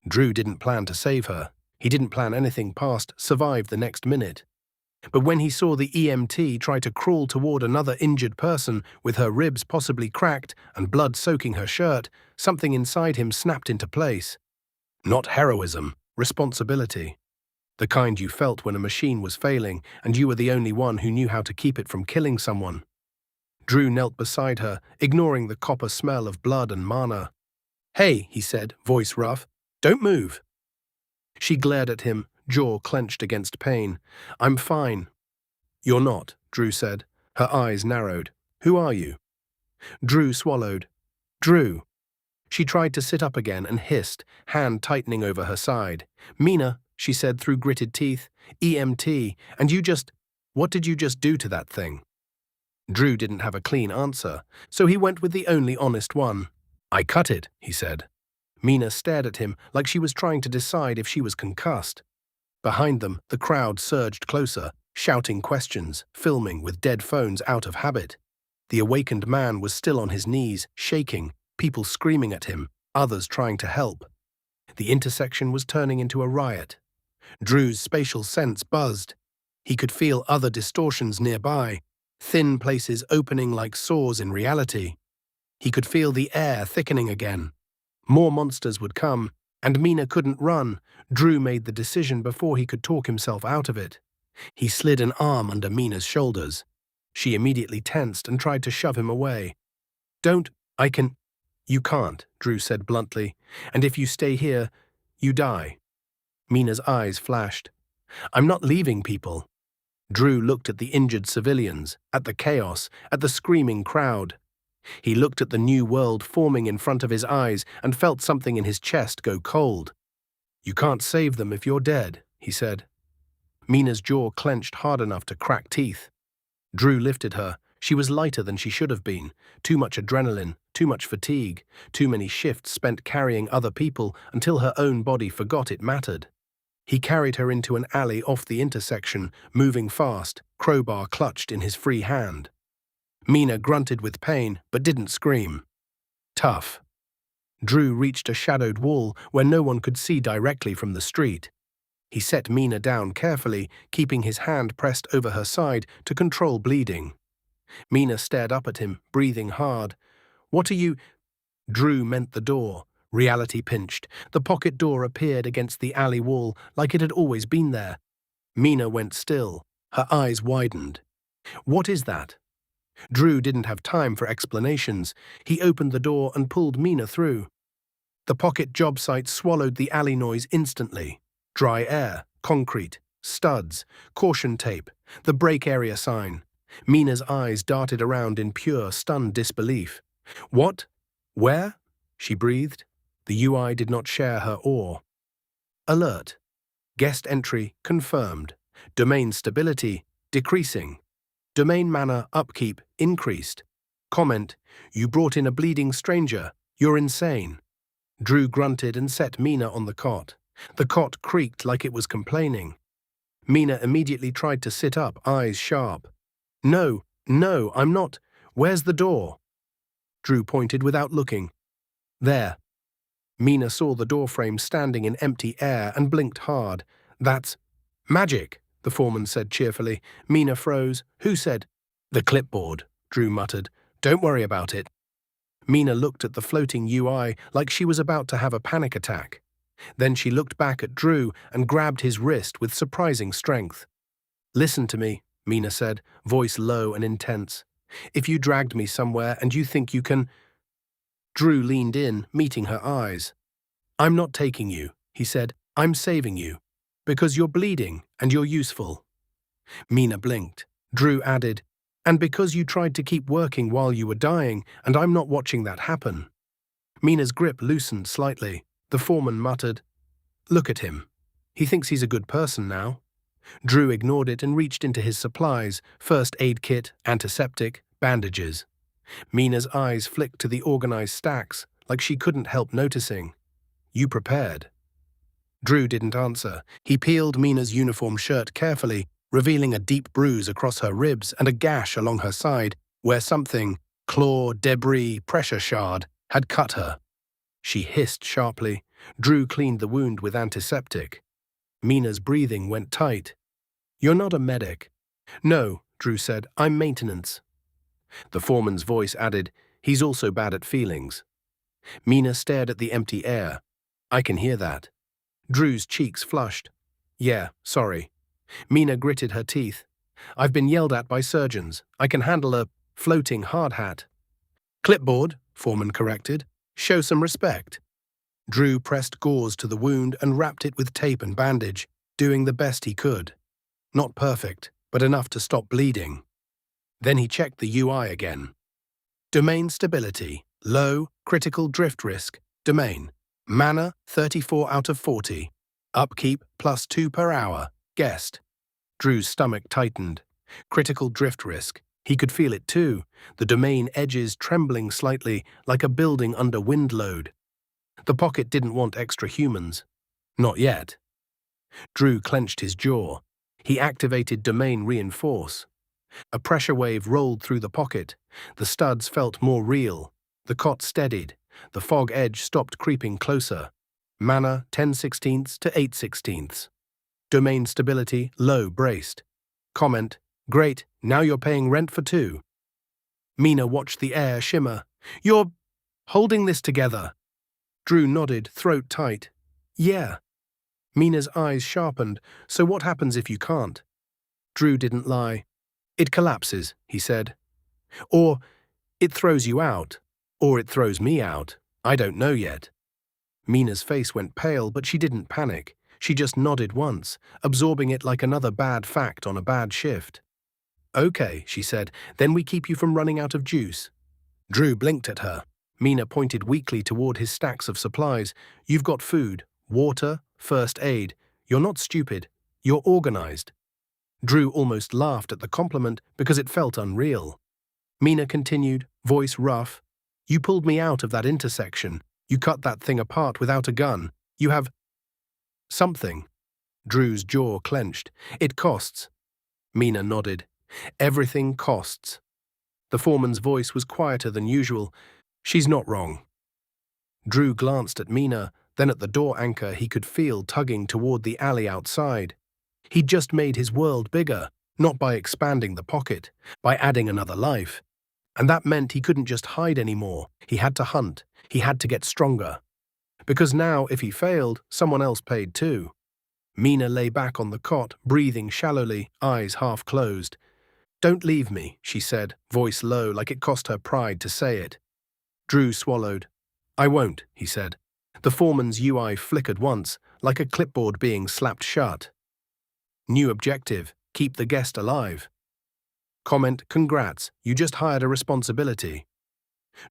Drew didn't plan to save her. He didn't plan anything past survive the next minute. But when he saw the EMT try to crawl toward another injured person with her ribs possibly cracked and blood soaking her shirt, something inside him snapped into place. Not heroism, responsibility. The kind you felt when a machine was failing and you were the only one who knew how to keep it from killing someone. Drew knelt beside her, ignoring the copper smell of blood and mana. "Hey," he said, voice rough, "don't move." She glared at him, jaw clenched against pain. "I'm fine." "You're not," Drew said. Her eyes narrowed. "Who are you?" Drew swallowed. "Drew." She tried to sit up again and hissed, hand tightening over her side. "Mina," she said through gritted teeth. "EMT, and what did you just do to that thing?" Drew didn't have a clean answer, so he went with the only honest one. "I cut it," he said. Mina stared at him like she was trying to decide if she was concussed. Behind them, the crowd surged closer, shouting questions, filming with dead phones out of habit. The awakened man was still on his knees, shaking, people screaming at him, others trying to help. The intersection was turning into a riot. Drew's spatial sense buzzed. He could feel other distortions nearby, thin places opening like sores in reality. He could feel the air thickening again. More monsters would come, and Mina couldn't run. Drew made the decision before he could talk himself out of it. He slid an arm under Mina's shoulders. She immediately tensed and tried to shove him away. "Don't, I can—" "You can't," Drew said bluntly, "and if you stay here, you die." Mina's eyes flashed. "I'm not leaving people." Drew looked at the injured civilians, at the chaos, at the screaming crowd. He looked at the new world forming in front of his eyes and felt something in his chest go cold. "You can't save them if you're dead," he said. Mina's jaw clenched hard enough to crack teeth. Drew lifted her. She was lighter than she should have been. Too much adrenaline, too much fatigue, too many shifts spent carrying other people until her own body forgot it mattered. He carried her into an alley off the intersection, moving fast, crowbar clutched in his free hand. Mina grunted with pain, but didn't scream. Tough. Drew reached a shadowed wall where no one could see directly from the street. He set Mina down carefully, keeping his hand pressed over her side to control bleeding. Mina stared up at him, breathing hard. "What are you—" Drew meant the door, Reality pinched. The pocket door appeared against the alley wall like it had always been there. Mina went still. Her eyes widened. What is that? Drew didn't have time for explanations. He opened the door and pulled Mina through. The pocket job site swallowed the alley noise instantly. Dry air, concrete, studs, caution tape, the brake area sign. Mina's eyes darted around in pure, stunned disbelief. What? Where? She breathed. The UI did not share her awe. Alert. Guest entry confirmed. Domain stability decreasing. Domain mana upkeep increased. Comment, you brought in a bleeding stranger. You're insane. Drew grunted and set Mina on the cot. The cot creaked like it was complaining. Mina immediately tried to sit up, eyes sharp. No, I'm not. Where's the door? Drew pointed without looking. There. Mina saw the doorframe standing in empty air and blinked hard. That's magic, the foreman said cheerfully. Mina froze. Who said? The clipboard, Drew muttered. Don't worry about it. Mina looked at the floating UI like she was about to have a panic attack. Then she looked back at Drew and grabbed his wrist with surprising strength. Listen to me, Mina said, voice low and intense. If you dragged me somewhere and you think you can… Drew leaned in, meeting her eyes. I'm not taking you, he said. I'm saving you. Because you're bleeding and you're useful. Mina blinked. Drew added, and because you tried to keep working while you were dying, and I'm not watching that happen. Mina's grip loosened slightly. The foreman muttered, Look at him. He thinks he's a good person now. Drew ignored it and reached into his supplies, first aid kit, antiseptic, bandages. Mina's eyes flicked to the organized stacks, like she couldn't help noticing. You prepared. Drew didn't answer. He peeled Mina's uniform shirt carefully, revealing a deep bruise across her ribs and a gash along her side where something, claw, debris, pressure shard, had cut her. She hissed sharply. Drew cleaned the wound with antiseptic. Mina's breathing went tight. You're not a medic. No, Drew said, I'm maintenance. The foreman's voice added, he's also bad at feelings. Mina stared at the empty air. I can hear that. Drew's cheeks flushed. Yeah, sorry. Mina gritted her teeth. I've been yelled at by surgeons. I can handle a floating hard hat. Clipboard, foreman corrected. Show some respect. Drew pressed gauze to the wound and wrapped it with tape and bandage, doing the best he could. Not perfect, but enough to stop bleeding. Then he checked the UI again. Domain stability, low, critical drift risk, domain. Mana, 34 out of 40. Upkeep, +2 per hour, guessed. Drew's stomach tightened. Critical drift risk. He could feel it too, the domain edges trembling slightly like a building under wind load. The pocket didn't want extra humans. Not yet. Drew clenched his jaw. He activated domain reinforce. A pressure wave rolled through the pocket. The studs felt more real. The cot steadied. The fog edge stopped creeping closer. Mana 10/16 to 8/16. Domain stability low braced. Comment, great, now you're paying rent for 2. Mina watched the air shimmer. You're holding this together. Drew nodded, throat tight. Yeah. Mina's eyes sharpened. So what happens if you can't? Drew didn't lie. It collapses, he said. Or it throws you out. Or it throws me out. I don't know yet. Mina's face went pale, but she didn't panic. She just nodded once, absorbing it like another bad fact on a bad shift. Okay, she said, then we keep you from running out of juice. Drew blinked at her. Mina pointed weakly toward his stacks of supplies. You've got food, water, first aid. You're not stupid. You're organized. Drew almost laughed at the compliment because it felt unreal. Mina continued, voice rough. You pulled me out of that intersection. You cut that thing apart without a gun. You have… something. Drew's jaw clenched. It costs. Mina nodded. Everything costs. The foreman's voice was quieter than usual. She's not wrong. Drew glanced at Mina, then at the door anchor he could feel tugging toward the alley outside. He'd just made his world bigger, not by expanding the pocket, by adding another life. And that meant he couldn't just hide anymore. He had to hunt. He had to get stronger. Because now, if he failed, someone else paid too. Mina lay back on the cot, breathing shallowly, eyes half closed. "Don't leave me," she said, voice low, like it cost her pride to say it. Drew swallowed. "I won't," he said. The foreman's UI flickered once, like a clipboard being slapped shut. New objective: keep the guest alive. Comment: "Congrats, you just hired a responsibility."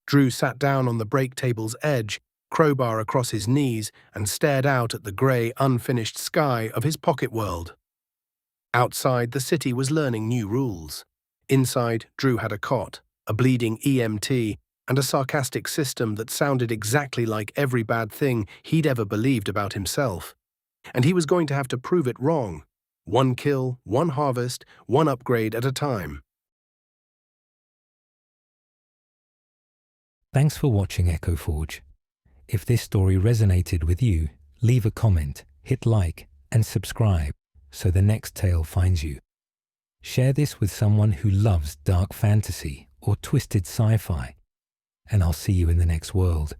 Drew sat down on the break table's edge, crowbar across his knees, and stared out at the grey, unfinished sky of his pocket world. Outside, the city was learning new rules. Inside, Drew had a cot, a bleeding EMT, and a sarcastic system that sounded exactly like every bad thing he'd ever believed about himself. And he was going to have to prove it wrong. One kill, one harvest, one upgrade at a time. Thanks for watching Echo Forge. If this story resonated with you, leave a comment, hit like, and subscribe so the next tale finds you. Share this with someone who loves dark fantasy or twisted sci-fi, and I'll see you in the next world.